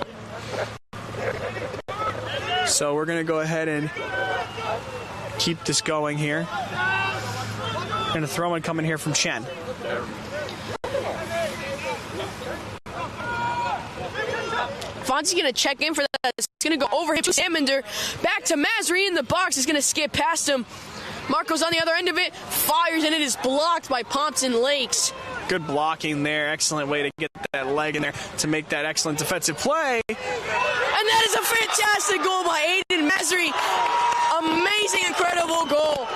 So we're going to go ahead and keep this going here. And a throw-in coming here from Chen. Fonzie's going to check in for that. It's going to go over him to Salmander. Back to Masri in the box. He's going to skip past him. Marco's on the other end of it. Fires, and it is blocked by Pompton Lakes. Good blocking there. Excellent way to get that leg in there to make that excellent defensive play. And that is a fantastic goal by Aiden Masri. Amazing, incredible goal.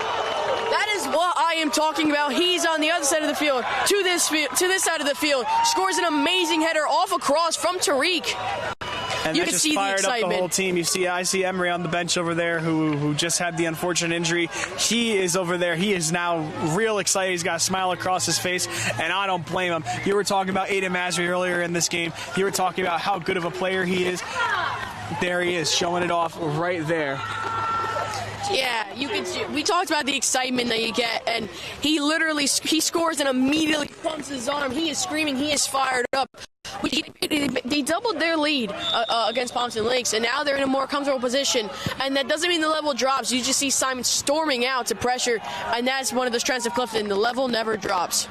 That is what I am talking about. He's on the other side of the field, to this side of the field. Scores an amazing header off a cross from Tariq. And you can see the excitement. Up the whole team. I see Emery on the bench over there who just had the unfortunate injury. He is over there. He is now real excited. He's got a smile across his face, and I don't blame him. You were talking about Aiden Masri earlier in this game. You were talking about how good of a player he is. There he is, showing it off right there. Yeah, you can see. We talked about the excitement that you get, and he scores and immediately pumps his arm. He is screaming. He is fired up. They doubled their lead against Pompton Lakes, and now they're in a more comfortable position. And that doesn't mean the level drops. You just see Simon storming out to pressure, and that's one of the strengths of Clifton. The level never drops.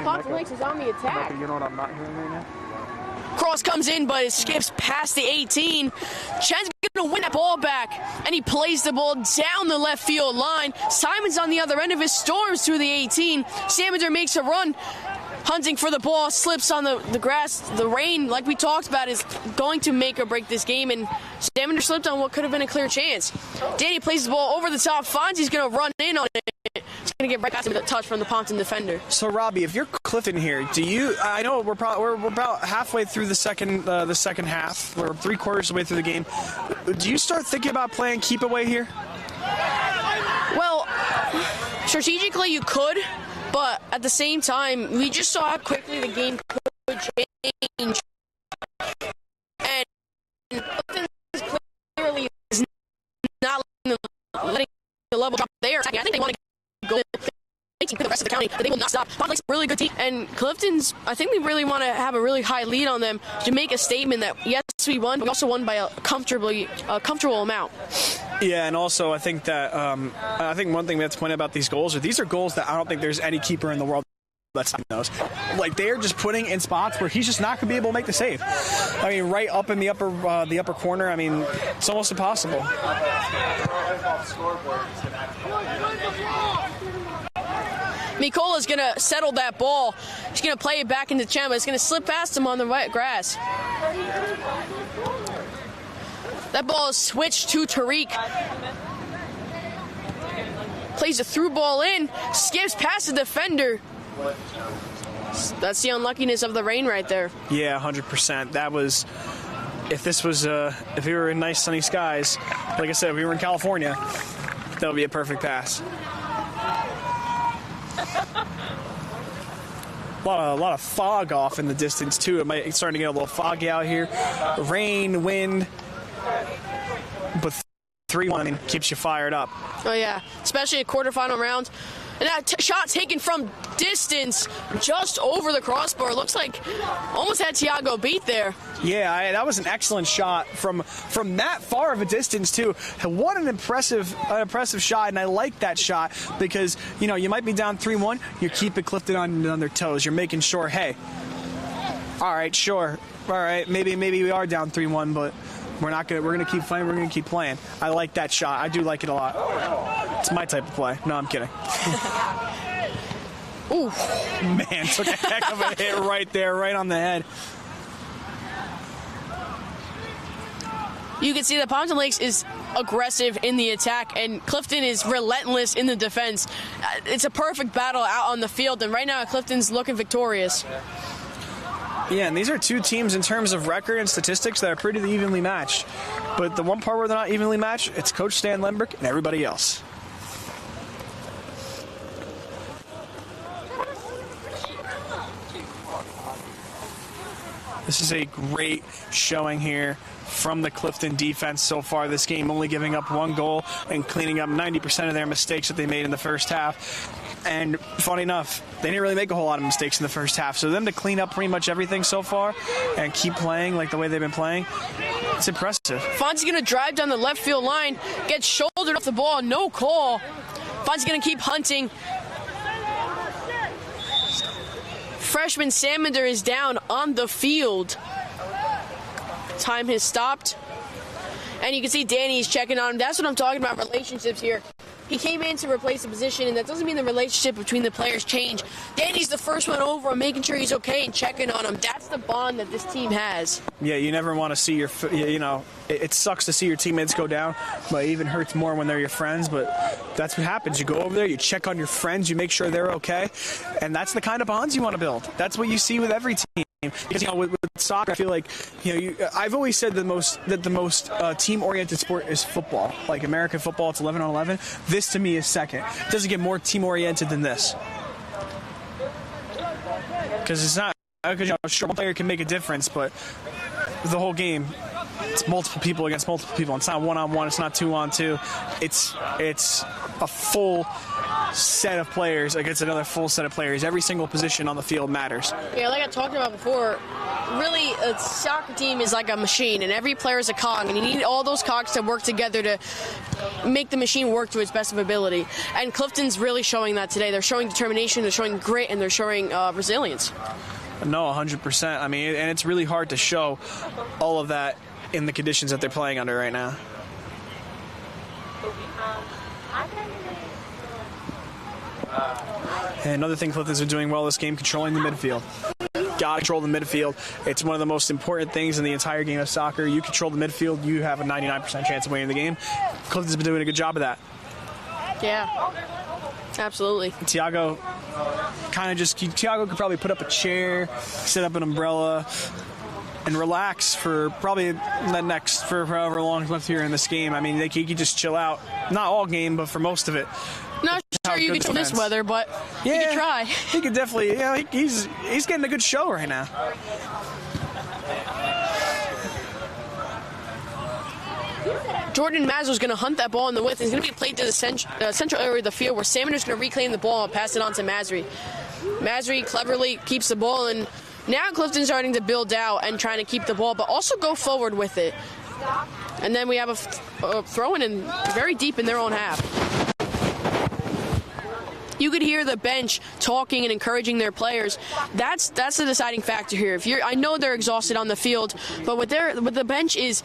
Pompton Lakes is on the attack. You know what I'm not hearing right now? Cross comes in, but it skips past the 18. Chen's going to win that ball back, and he plays the ball down the left field line. Simon's on the other end of his, storms through the 18. Salmander makes a run, hunting for the ball, slips on the grass. The rain, like we talked about, is going to make or break this game, and Salmander slipped on what could have been a clear chance. Danny plays the ball over the top. Fonzie's going to run in on it. He's going to get right past him with a touch from the Pompton defender. So, Robbie, if you're Clifton here, do you? I know we're about halfway through the second half. We're 3/4 of the way through the game. Do you start thinking about playing keep away here? Well, strategically you could, but at the same time, we just saw how quickly the game could change. And Clifton clearly is not letting the level drop there. I think they want to go to the rest of the county, but they will not stop. Pompton Lake's a really good team, and Clifton's, I think we really want to have a really high lead on them to make a statement that, yes, we won, but we also won by a comfortable amount. Yeah, and also I think that I think one thing we have to point out about these goals are goals that I don't think there's any keeper in the world that's on those. Like, they are just putting in spots where he's just not going to be able to make the save. I mean, right up in the upper corner. I mean, it's almost impossible. Mikola's going to settle that ball. He's going to play it back into Chen, but it's going to slip past him on the wet grass. That ball is switched to Tariq. Plays a through ball in, skips past the defender. That's the unluckiness of the rain right there. Yeah, 100%. That was, if we were in nice sunny skies, like I said, if we were in California, that would be a perfect pass. A lot of fog off in the distance too. It's starting to get a little foggy out here. Rain, wind, but 3-1 keeps you fired up. Oh yeah, especially a quarterfinal round. And that shot taken from distance, just over the crossbar. Looks like almost had Tiago beat there. Yeah, that was an excellent shot from that far of a distance too. What an impressive shot, and I like that shot because you might be down 3-1. You're keeping Clifton on their toes. You're making sure, hey, all right, sure, all right, maybe we are down 3-1, but we're gonna keep playing. We're gonna keep playing. I like that shot. I do like it a lot. It's my type of play. No, I'm kidding. Ooh, man, took a heck of a hit right there, right on the head. You can see that Pompton Lakes is aggressive in the attack, and Clifton is relentless in the defense. It's a perfect battle out on the field, and right now Clifton's looking victorious. Yeah, and these are two teams in terms of record and statistics that are pretty evenly matched. But the one part where they're not evenly matched, it's Coach Stan Lembrick and everybody else. This is a great showing here from the Clifton defense so far this game, only giving up 1 goal and cleaning up 90% of their mistakes that they made in the first half. And funny enough, they didn't really make a whole lot of mistakes in the first half. So them to clean up pretty much everything so far and keep playing like the way they've been playing, it's impressive. Fonzie's going to drive down the left field line, gets shouldered off the ball, no call. Fonzie's going to keep hunting. Freshman Salmander is down on the field. Time has stopped. And you can see Danny's checking on him. That's what I'm talking about, relationships here. He came in to replace the position, and that doesn't mean the relationship between the players change. Danny's the first one over and making sure he's okay and checking on him. That's the bond that this team has. Yeah, you never want to see it sucks to see your teammates go down, but it even hurts more when they're your friends. But that's what happens. You go over there, you check on your friends, you make sure they're okay, and that's the kind of bonds you want to build. That's what you see with every team. Because with soccer, I feel like I've always said the most team-oriented sport is football. Like American football, it's 11 on 11. This to me is second. It doesn't get more team-oriented than this. Because it's not. Because sure, one player can make a difference, but the whole game, it's multiple people against multiple people. It's not 1-on-1. It's not 2-on-2. It's a full set of players against another full set of players. Every single position on the field matters. Yeah, like I talked about before, really a soccer team is like a machine, and every player is a cog, and you need all those cogs to work together to make the machine work to its best of ability. And Clifton's really showing that today. They're showing determination, they're showing grit, and they're showing resilience. No, 100%. I mean, and it's really hard to show all of that in the conditions that they're playing under right now. And another thing Clifton's been doing well this game, controlling the midfield. Got to control the midfield. It's one of the most important things in the entire game of soccer. You control the midfield, you have a 99% chance of winning the game. Clifton's been doing a good job of that. Yeah, absolutely. Tiago could probably put up a chair, set up an umbrella, and relax for probably for however long is left here in this game. I mean, he could just chill out. Not all game, but for most of it. Not sure you could this weather, but yeah, you could try. He could definitely. Yeah, he's getting a good show right now. Jordan Mazzo's going to hunt that ball in the width. It's going to be played to the central area of the field where Salmander's going to reclaim the ball and pass it on to Masri. Masri cleverly keeps the ball, and now Clifton's starting to build out and trying to keep the ball, but also go forward with it. And then we have a throw-in and very deep in their own half. You could hear the bench talking and encouraging their players. That's the deciding factor here. I know they're exhausted on the field, but what the bench is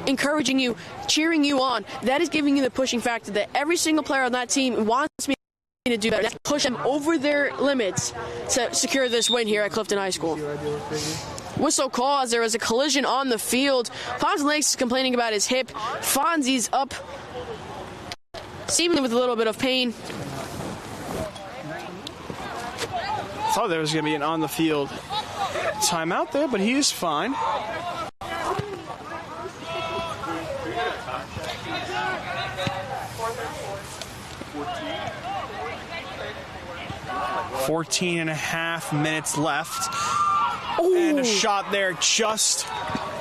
encouraging you, cheering you on, that is giving you the pushing factor that every single player on that team wants me to do better. Push them over their limits to secure this win here at Clifton High School. Whistle call as there was a collision on the field. Pompton Lakes is complaining about his hip. Fonzie's up, seemingly with a little bit of pain. Thought there was going to be an on-the-field timeout there, but he is fine. "14 and a half minutes left." Ooh. And a shot there just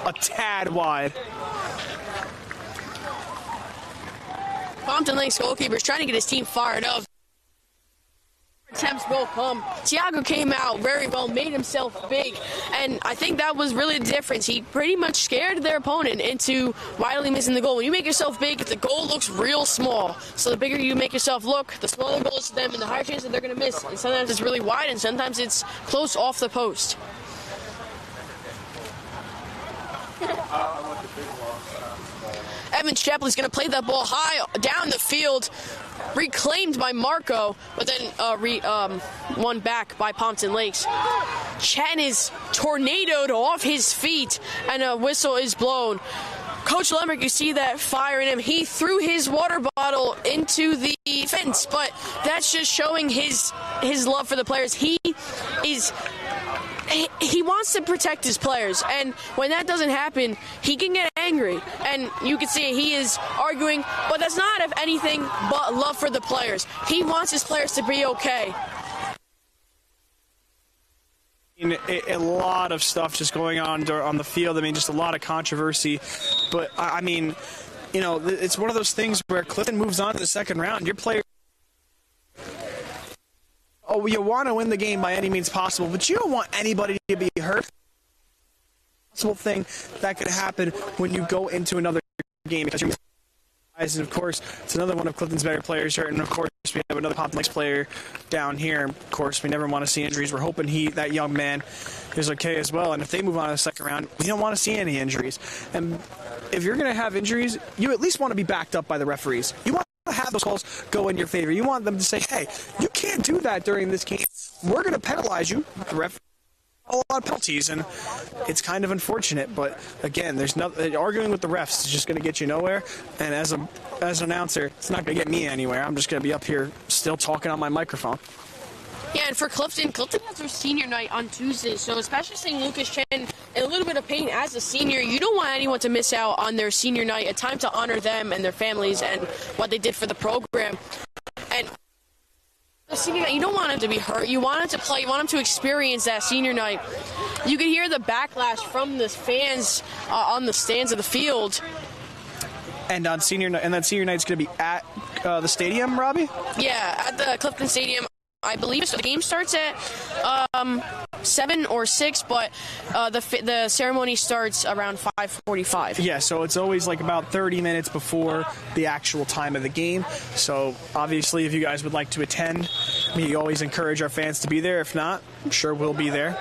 a tad wide. Pompton Lakes goalkeeper's trying to get his team fired up. Attempts will come. Tiago came out very well, made himself big, and I think that was really the difference. He pretty much scared their opponent into widely missing the goal. When you make yourself big, the goal looks real small. So the bigger you make yourself look, the smaller the goal is to them, and the higher chance that they're going to miss. And sometimes it's really wide, and sometimes it's close off the post. Evan Shepley's going to play that ball high down the field. Reclaimed by Marco, but then won back by Pompton Lakes. Chen is tornadoed off his feet, and a whistle is blown. Coach Lemberg, you see that fire in him. He threw his water bottle into the fence, but that's just showing his love for the players. He wants to protect his players, and when that doesn't happen, he can get angry. And you can see he is arguing, but that's not of anything but love for the players. He wants his players to be okay. A lot of stuff just going on the field. I mean, just a lot of controversy. But, I mean, you know, it's one of those things where Clifton moves on to the second round. Your player, you want to win the game by any means possible, but you don't want anybody to be hurt. Possible thing that could happen when you go into another game, because you're and of course, it's another one of Clifton's better players here, and of course, we have another Pompton player down here. Of course, we never want to see injuries. We're hoping that young man is okay as well, and if they move on to the second round, we don't want to see any injuries. And if you're going to have injuries, you at least want to be backed up by the referees. You want to have those calls go in your favor. You want them to say, hey, you can't do that during this game. We're going to penalize you. The referee a lot of penalties, and it's kind of unfortunate, but again, there's nothing. Arguing with the refs is just going to get you nowhere, and as an announcer, it's not going to get me anywhere. I'm just going to be up here still talking on my microphone. Yeah, and for Clifton has their senior night on Tuesday, so especially seeing Lucas Chen in a little bit of pain as a senior, you don't want anyone to miss out on their senior night, a time to honor them and their families and what they did for the program. And the senior night, you don't want him to be hurt. You want him to play. You want him to experience that senior night. You can hear the backlash from the fans on the stands of the field. And on senior night, and that senior night's going to be at the stadium, Robbie? Yeah, at the Clifton Stadium. I believe so. The game starts at 7 or 6, but the ceremony starts around 5:45. Yeah, so it's always like about 30 minutes before the actual time of the game. So obviously, if you guys would like to attend, we always encourage our fans to be there. If not, I'm sure we'll be there.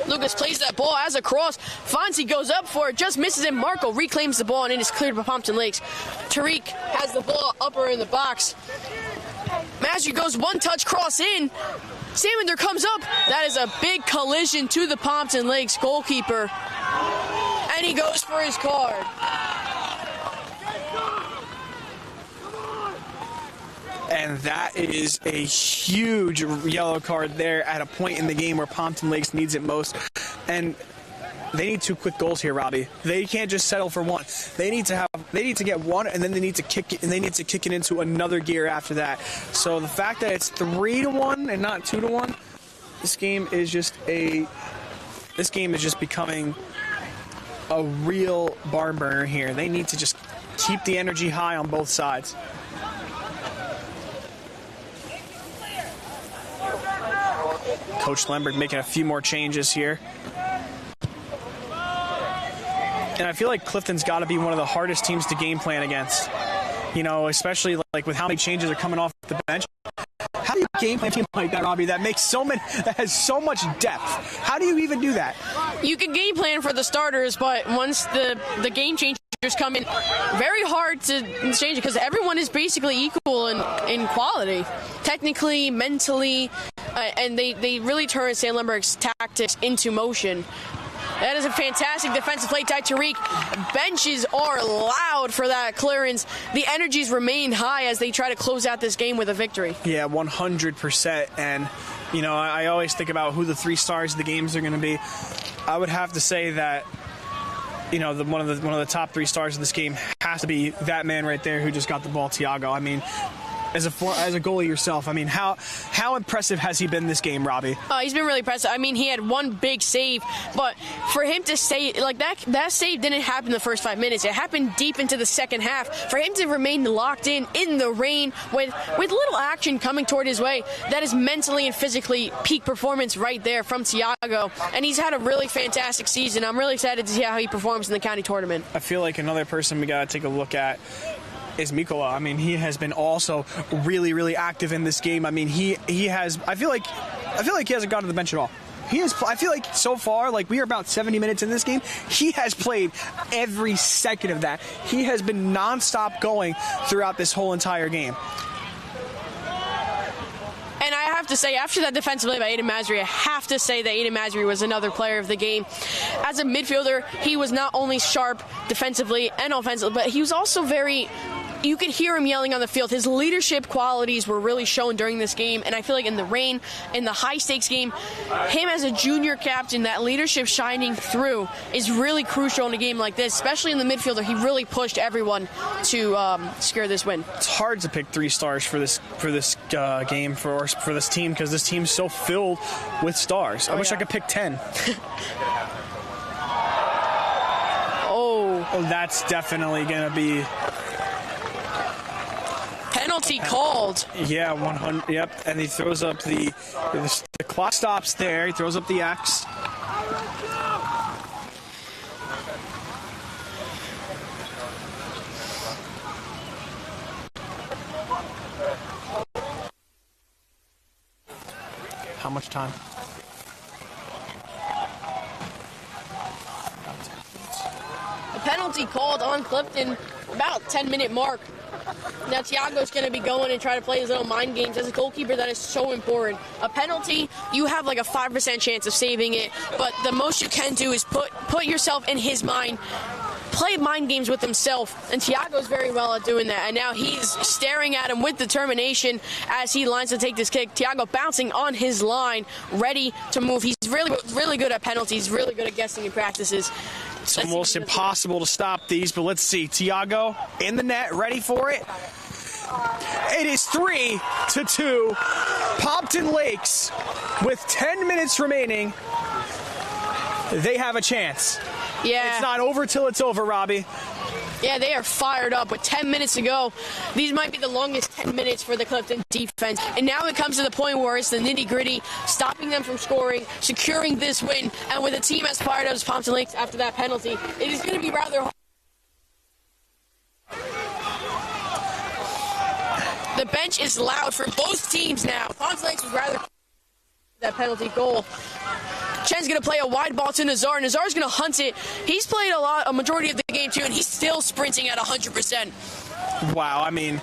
Lucas plays that ball as a cross. Fonzie goes up for it, just misses him. Marco reclaims the ball, and it is cleared by Pompton Lakes. Tariq has the ball upper in the box. Mazzy goes one-touch cross in. Salmander comes up. That is a big collision to the Pompton Lakes goalkeeper. And he goes for his card. And that is a huge yellow card there at a point in the game where Pompton Lakes needs it most. And they need 2 quick goals here, Robbie. They can't just settle for one. They need to get one, and then they need to kick it, and they need to kick it into another gear after that. So the fact that it's 3-1 and not 2-1, this game is just becoming a real barn burner here. They need to just keep the energy high on both sides. Coach Lambert making a few more changes here. And I feel like Clifton's got to be one of the hardest teams to game plan against. You know, especially like with how many changes are coming off the bench. How do you game plan a team like that, Robbie, that has so much depth? How do you even do that? You can game plan for the starters, but once the game changers come in, very hard to change it because everyone is basically equal in quality, technically, mentally, and they really turn Sam Lemberg's tactics into motion. That is a fantastic defensive play by Tariq. Benches are loud for that clearance. The energies remain high as they try to close out this game with a victory. Yeah, 100%. And, you know, I always think about who the 3 stars of the games are going to be. I would have to say that, you know, one of the top 3 stars of this game has to be that man right there who just got the ball, Tiago. I mean, as a goalie yourself, I mean, how impressive has he been this game, Robbie? He's been really impressive. I mean, he had one big save, but for him to say, like, that save didn't happen in the first 5 minutes. It happened deep into the second half. For him to remain locked in the rain with little action coming toward his way, that is mentally and physically peak performance right there from Tiago. And he's had a really fantastic season. I'm really excited to see how he performs in the county tournament. I feel like another person we got to take a look at is Mikola. I mean, he has been also really, really active in this game. I mean, he has. I feel like he hasn't gone to the bench at all. I feel like so far, like we are about 70 minutes in this game, he has played every second of that. He has been nonstop going throughout this whole entire game. And I have to say, after that defensive play by Aiden Masri, I have to say that Aiden Masri was another player of the game. As a midfielder, he was not only sharp defensively and offensively, but he was also very you could hear him yelling on the field. His leadership qualities were really shown during this game, and I feel like in the rain, in the high-stakes game, him as a junior captain, that leadership shining through is really crucial in a game like this, especially in the midfielder. He really pushed everyone to secure this win. It's hard to pick 3 stars for this game for this team because this team's so filled with stars. I wish I could pick 10. Oh, that's definitely going to be penalty called. Yeah, 100. Yep, and he throws up the clock stops there. He throws up the X. How much time? A penalty called on Clifton, about 10-minute mark. Now Tiago's going to be going and try to play his little mind games. As a goalkeeper, that is so important. A penalty, you have like a 5% chance of saving it, but the most you can do is put yourself in his mind, play mind games with himself, and Tiago's very well at doing that. And now he's staring at him with determination as he lines to take this kick. Tiago bouncing on his line, ready to move. He's really good at penalties, really good at guessing in practices. It's almost impossible to stop these, but let's see. Tiago in the net, ready for it. It is 3-2. Pompton Lakes, with 10 minutes remaining, they have a chance. Yeah. It's not over till it's over, Robbie. Yeah, they are fired up with 10 minutes to go. These might be the longest 10 minutes for the Clifton defense. And now it comes to the point where it's the nitty-gritty, stopping them from scoring, securing this win. And with a team as fired up as Pompton Lakes after that penalty, it is going to be rather hard. The bench is loud for both teams now. Pompton Lakes was rather that penalty goal. Chen's going to play a wide ball to Nazar. Nazar's going to hunt it. He's played a majority of the game, too, and he's still sprinting at 100%. Wow, I mean,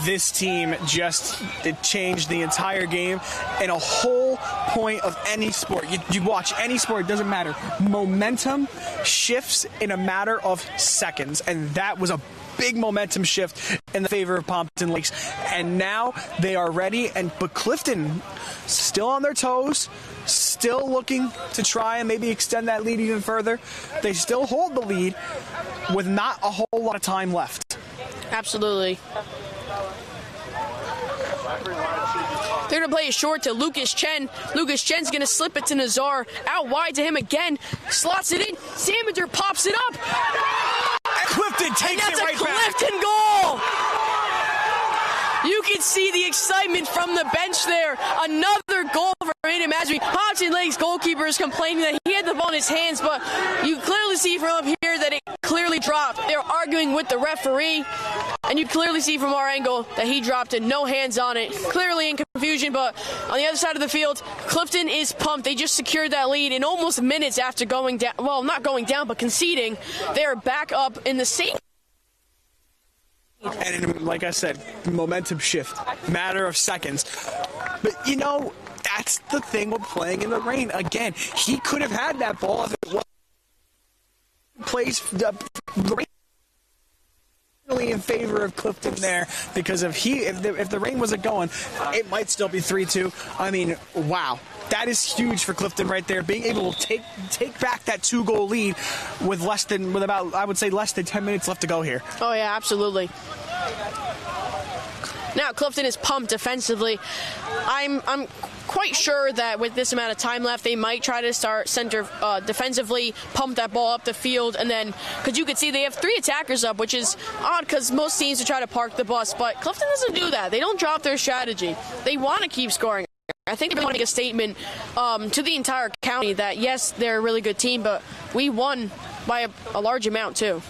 this team it changed the entire game and a whole point of any sport. You watch any sport, it doesn't matter. Momentum shifts in a matter of seconds, and that was a big momentum shift in the favor of Pompton Lakes. And now they are ready, but Clifton still on their toes, still looking to try and maybe extend that lead even further. They still hold the lead with not a whole lot of time left. Absolutely. They're going to play it short to Lucas Chen. Lucas Chen's going to slip it to Nazar. Out wide to him again. Slots it in. Samander pops it up. And Clifton takes it right back. That's a Clifton goal. You can see the excitement from the bench there. Another goal for Aiden Masri. Pompton Lakes goalkeeper is complaining that he had the ball in his hands, but you clearly see from up here that it clearly dropped. They're arguing with the referee, and you clearly see from our angle that he dropped it. No hands on it. Clearly in confusion, but on the other side of the field, Clifton is pumped. They just secured that lead in almost minutes after going down. Well, not going down, but conceding. They're back up in the same. And like I said, momentum shift, matter of seconds. But, that's the thing with playing in the rain. Again, he could have had that ball if it was plays the rain in favor of Clifton there, because if the rain wasn't going, it might still be 3-2. I mean, wow. That is huge for Clifton right there, being able to take back that 2-goal lead with about, I would say, less than 10 minutes left to go here. Oh, yeah, absolutely. Now Clifton is pumped defensively. I'm quite sure that with this amount of time left, they might try to start center defensively, pump that ball up the field, and then, because you could see they have 3 attackers up, which is odd because most teams would try to park the bus, but Clifton doesn't do that. They don't drop their strategy. They want to keep scoring. I think they want to make a statement to the entire county that, yes, they're a really good team, but we won by a large amount, too.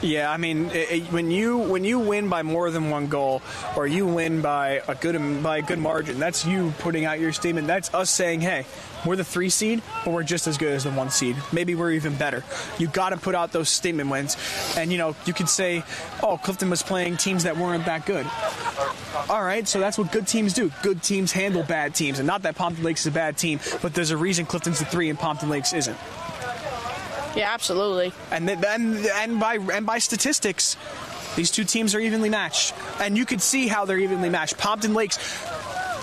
Yeah, I mean, when you win by more than 1 goal, or you win by a good margin, that's you putting out your statement. That's us saying, hey, we're the 3 seed, but we're just as good as the 1 seed. Maybe we're even better. You got to put out those statement wins. And, you could say, oh, Clifton was playing teams that weren't that good. All right, so that's what good teams do. Good teams handle bad teams. And not that Pompton Lakes is a bad team, but there's a reason Clifton's the 3 and Pompton Lakes isn't. Yeah, absolutely. And by statistics, These two teams are evenly matched, and you could see how they're evenly matched. Pompton Lakes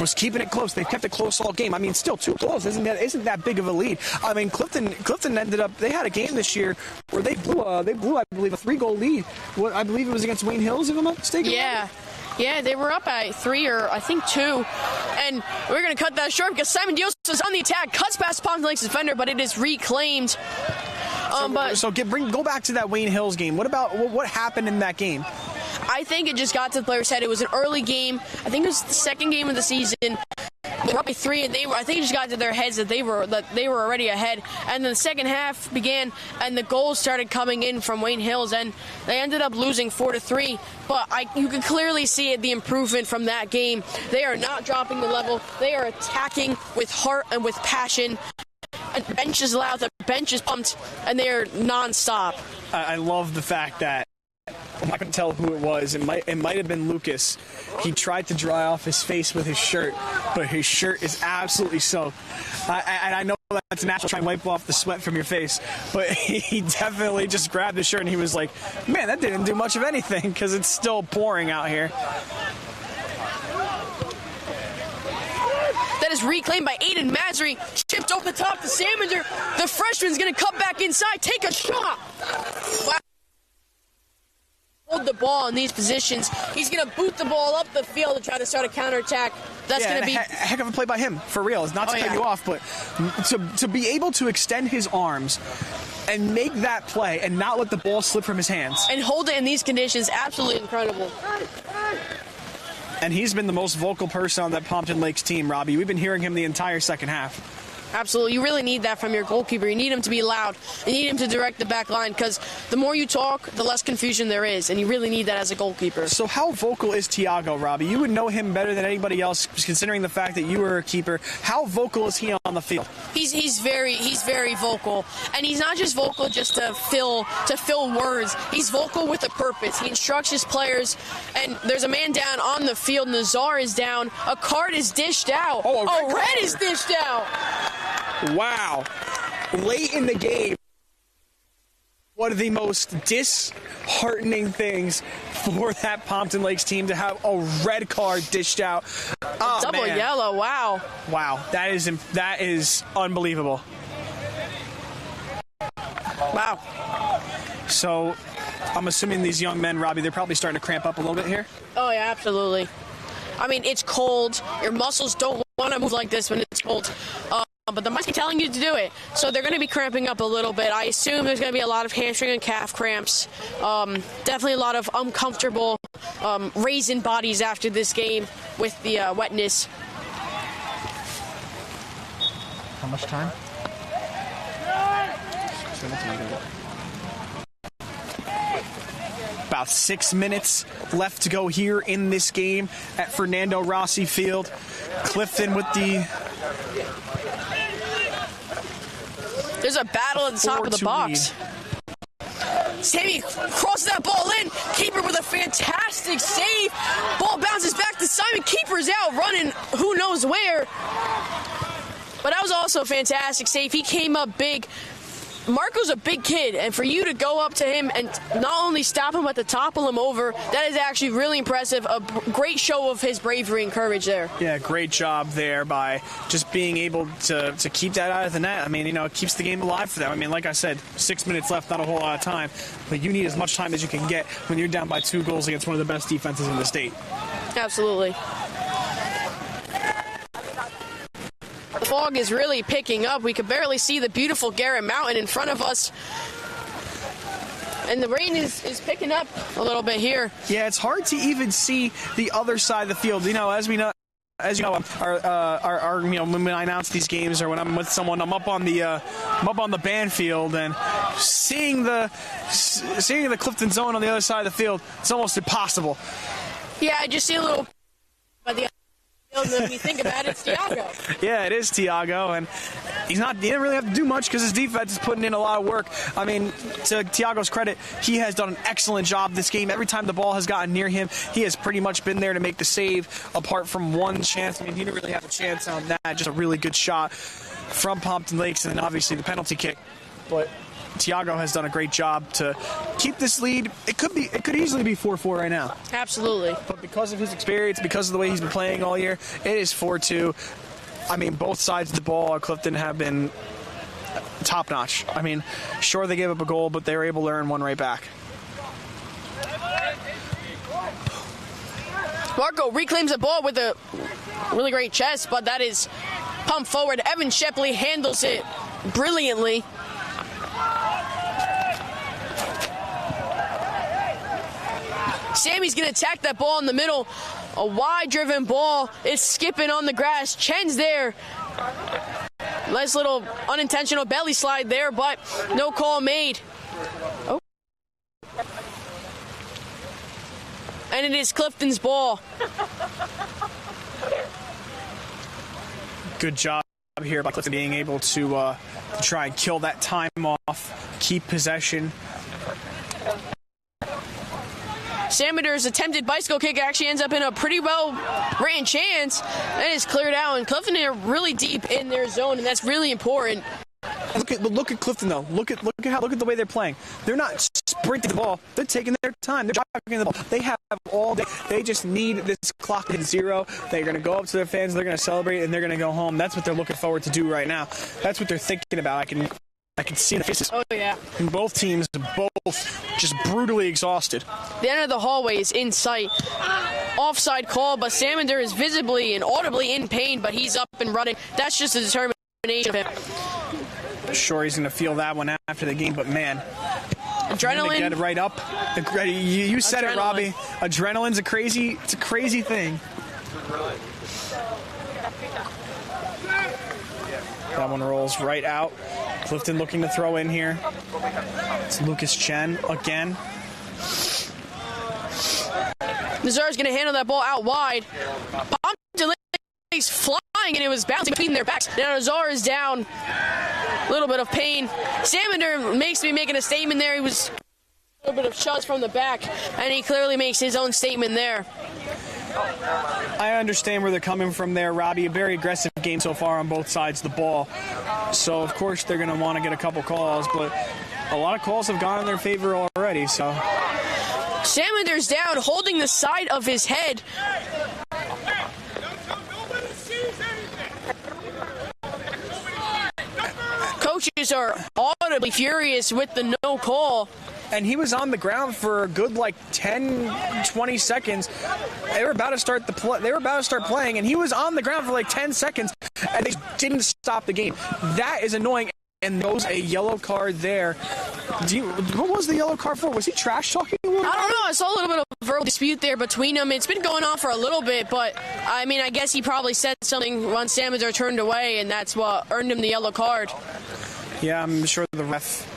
was keeping it close. They've kept it close all game. I mean, still 2 goals isn't that big of a lead. I mean, Clifton ended up, they had a game this year where they blew I believe, a 3-goal lead. I believe it was against Wayne Hills, if I'm not mistaken. Yeah, they were up at 3 or I think 2, and we're going to cut that short because Simon Dios is on the attack, cuts past Pompton Lakes defender, but it is reclaimed. Go back to that Wayne Hills game. What happened in that game? I think it just got to the players' head. It was an early game. I think it was the second game of the season. They were up by 3, and I think it just got to their heads that they were already ahead. And then the second half began, and the goals started coming in from Wayne Hills, and they ended up losing 4-3. But you can clearly see the improvement from that game. They are not dropping the level. They are attacking with heart and with passion. And the bench is loud, the bench is pumped, and they are nonstop. I love the fact that I'm not going to tell who it was. It might have been Lucas. He tried to dry off his face with his shirt, but his shirt is absolutely soaked. And I know that's natural, trying to wipe off the sweat from your face, but he definitely just grabbed the shirt and he was like, man, that didn't do much of anything because it's still pouring out here. That is reclaimed by Aiden Masry. Chipped over the top to Salmander. The freshman's going to come back inside, take a shot. Wow. Hold the ball in these positions. He's going to boot the ball up the field to try to start a counterattack. That's going to be a heck of a play by him, for real. It's not to cut you off, but to be able to extend his arms and make that play and not let the ball slip from his hands. And hold it in these conditions, absolutely incredible. And he's been the most vocal person on that Pompton Lakes team, Robbie. We've been hearing him the entire second half. Absolutely. You really need that from your goalkeeper. You need him to be loud. You need him to direct the back line because the more you talk, the less confusion there is, and you really need that as a goalkeeper. So how vocal is Tiago, Robbie? You would know him better than anybody else, considering the fact that you were a keeper. How vocal is he on the field? He's very vocal, and he's not just vocal just to fill words. He's vocal with a purpose. He instructs his players, and there's a man down on the field. Nazar is down. A card is dished out. A red is dished out. Wow. Late in the game, one of the most disheartening things for that Pompton Lakes team to have a red card dished out. Double yellow, wow. Wow, that is unbelievable. Wow. So, I'm assuming these young men, Robbie, they're probably starting to cramp up a little bit here? Oh, yeah, absolutely. I mean, it's cold. Your muscles don't want to move like this when it's cold. But the might be telling you to do it. So they're going to be cramping up a little bit. I assume there's going to be a lot of hamstring and calf cramps. Definitely a lot of uncomfortable raisin bodies after this game with the wetness. How much time? About 6 minutes left to go here in this game at Fernando Rossi Field. Clifton with the... There's a battle at the top of the box. Sammy crosses that ball in. Keeper with a fantastic save. Ball bounces back to Simon. Keeper's out running who knows where. But that was also a fantastic save. He came up big. Marco's a big kid, and for you to go up to him and not only stop him but to topple him over, that is actually really impressive. A great show of his bravery and courage there. Yeah, great job there by just being able to keep that out of the net. I mean, you know, it keeps the game alive for them. I mean, like I said, 6 minutes left, not a whole lot of time, but you need as much time as you can get when you're down by 2 goals against one of the best defenses in the state. Absolutely. The fog is really picking up. We could barely see the beautiful Garrett Mountain in front of us. And the rain is picking up a little bit here. Yeah, it's hard to even see the other side of the field. You know, as you know, our you know, when I announce these games or when I'm with someone, I'm up on the band field and seeing the Clifton zone on the other side of the field, it's almost impossible. Yeah, I just see a little by the when you think about it, it's Tiago. Yeah, it is Tiago, and he didn't really have to do much because his defense is putting in a lot of work. I mean, to Tiago's credit, he has done an excellent job this game. Every time the ball has gotten near him, he has pretty much been there to make the save, apart from one chance. I mean, he didn't really have a chance on that. Just a really good shot from Pompton Lakes, and then obviously the penalty kick. But Tiago has done a great job to keep this lead. It could easily be 4-4 right now. Absolutely. But because of his experience, because of the way he's been playing all year, it is 4-2. I mean, both sides of the ball at Clifton have been top-notch. I mean, sure, they gave up a goal, but they were able to earn one right back. Marco reclaims the ball with a really great chest, but that is pumped forward. Evan Shepley handles it brilliantly. Sammy's going to attack that ball in the middle. A wide-driven ball is skipping on the grass. Chen's there. Nice little unintentional belly slide there, but no call made. Oh. And it is Clifton's ball. Good job here by Clifton being able to try and kill that time off, keep possession. Samander's attempted bicycle kick actually ends up in a pretty well-ran chance. That is cleared out, and Clifton are really deep in their zone, and that's really important. Look at Clifton though. Look at the way they're playing. They're not sprinting the ball. They're taking their time. They're jogging the ball. They have all day. They just need this clock to hit 0. They're going to go up to their fans. They're going to celebrate, and they're going to go home. That's what they're looking forward to do right now. That's what they're thinking about. I can see the faces. Oh, yeah. And both teams, both just brutally exhausted. The end of the hallway is in sight. Offside call, but Samander is visibly and audibly in pain, but he's up and running. That's just a determination of him. Sure, he's going to feel that one after the game, but man. Adrenaline. Get it right up. You said it, Robbie. Adrenaline's a crazy thing. That one rolls right out. Clifton looking to throw in here. It's Lucas Chen again. Nazar's going to handle that ball out wide. Pompton is flying, and it was bouncing between their backs. Now Nazar is down. A little bit of pain. Samander makes me making a statement there. He was a little bit of shots from the back, and he clearly makes his own statement there. I understand where they're coming from there, Robbie. A very aggressive game so far on both sides of the ball. So, of course, they're going to want to get a couple calls, but a lot of calls have gone in their favor already. So Samander's down, holding the side of his head. Coaches are audibly furious with the no call. And he was on the ground for a good 10, 20 seconds. They were about to start playing, and he was on the ground for 10 seconds, and they didn't stop the game. That is annoying. And there was a yellow card there. What was the yellow card for? Was he trash talking? I don't know. I saw a little bit of a verbal dispute there between them. It's been going on for a little bit, but I mean, I guess he probably said something once Samander turned away, and that's what earned him the yellow card. Yeah, I'm sure the ref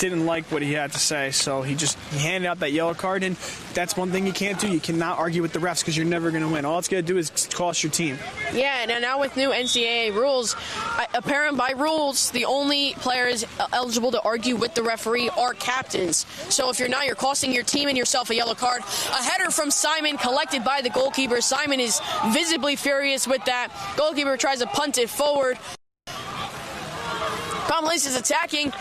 didn't like what he had to say, so he handed out that yellow card, and that's one thing you can't do. You cannot argue with the refs because you're never going to win. All it's going to do is cost your team. Yeah, and now with new NCAA rules, apparent by rules, the only players eligible to argue with the referee are captains. So if you're not, you're costing your team and yourself a yellow card. A header from Simon collected by the goalkeeper. Simon is visibly furious with that. Goalkeeper tries to punt it forward. Comlace is attacking.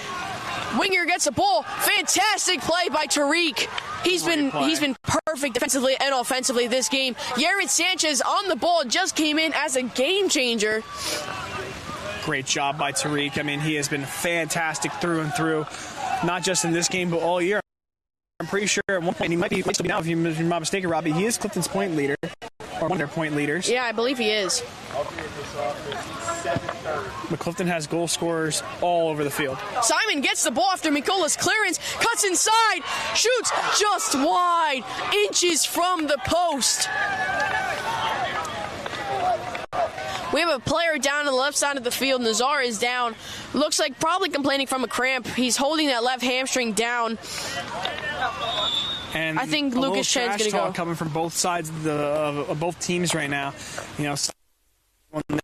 Winger gets a ball. Fantastic play by Tariq. He's been perfect defensively and offensively this game. Yared Sanchez on the ball just came in as a game changer. Great job by Tariq. I mean, he has been fantastic through and through, not just in this game, but all year. I'm pretty sure at one point he might be now, if you're not mistaken, Robbie. He is Clifton's point leader, or one of their point leaders. Yeah, I believe he is. But Clifton has goal scorers all over the field. Simon gets the ball after Mikola's clearance, cuts inside, shoots just wide, inches from the post. We have a player down on the left side of the field. Nazar is down. Looks like probably complaining from a cramp. He's holding that left hamstring down. And I think Lucas Chen's going to go. Coming from both sides of both teams right now. You know,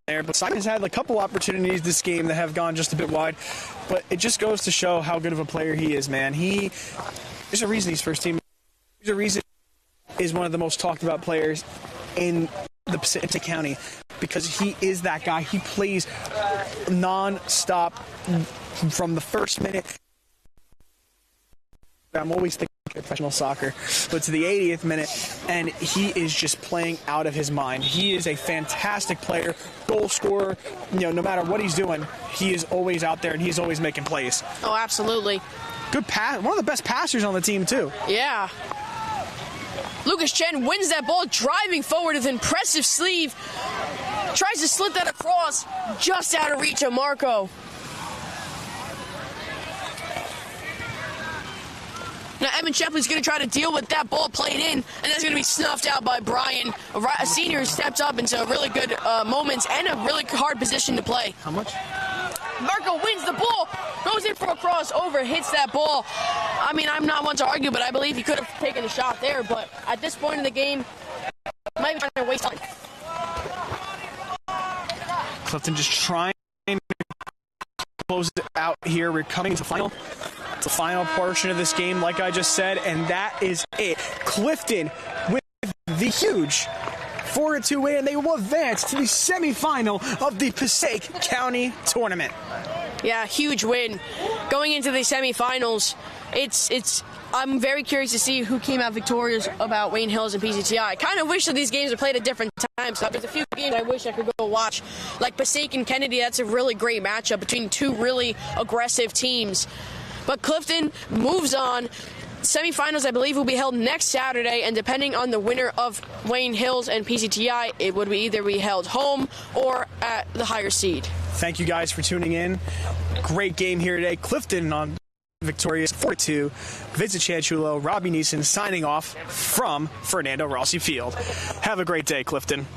there, but Simon has had a couple opportunities this game that have gone just a bit wide, but it just goes to show how good of a player he is, man. There's a reason he's first team. There's a reason he's one of the most talked about players in the Passaic County, because he is that guy. He plays non-stop from the first minute I'm always thinking professional soccer, but to the 80th minute, and he is just playing out of his mind. He is a fantastic player, goal scorer. No matter what he's doing, he is always out there and he's always making plays. Oh, absolutely. Good pass. One of the best passers on the team, too. Yeah. Lucas Chen wins that ball, driving forward with impressive sleeve. Tries to slip that across, just out of reach of Marco. Now Evan Shepley's going to try to deal with that ball played in, and that's going to be snuffed out by Brian. A senior who stepped up into really good moments and a really hard position to play. How much? Marco wins the ball, goes in for a crossover, hits that ball. I mean, I'm not one to argue, but I believe he could have taken a shot there. But at this point in the game, might be trying to waste time. Clifton just trying to close it out here. We're coming to the final. The final portion of this game, like I just said, and that is it. Clifton with the huge 4-2 win, and they will advance to the semifinal of the Passaic County Tournament. Yeah, huge win. Going into the semifinals, I'm very curious to see who came out victorious about Wayne Hills and PCTI. I kind of wish that these games were played at different times. So there's a few games I wish I could go watch. Like Passaic and Kennedy, that's a really great matchup between two really aggressive teams. But Clifton moves on. Semifinals, I believe, will be held next Saturday, and depending on the winner of Wayne Hills and PCTI, it would either be held home or at the higher seed. Thank you guys for tuning in. Great game here today. Clifton on victorious 4-2. Vincent Chanchulo, Robbie Neeson signing off from Fernando Rossi Field. Have a great day, Clifton.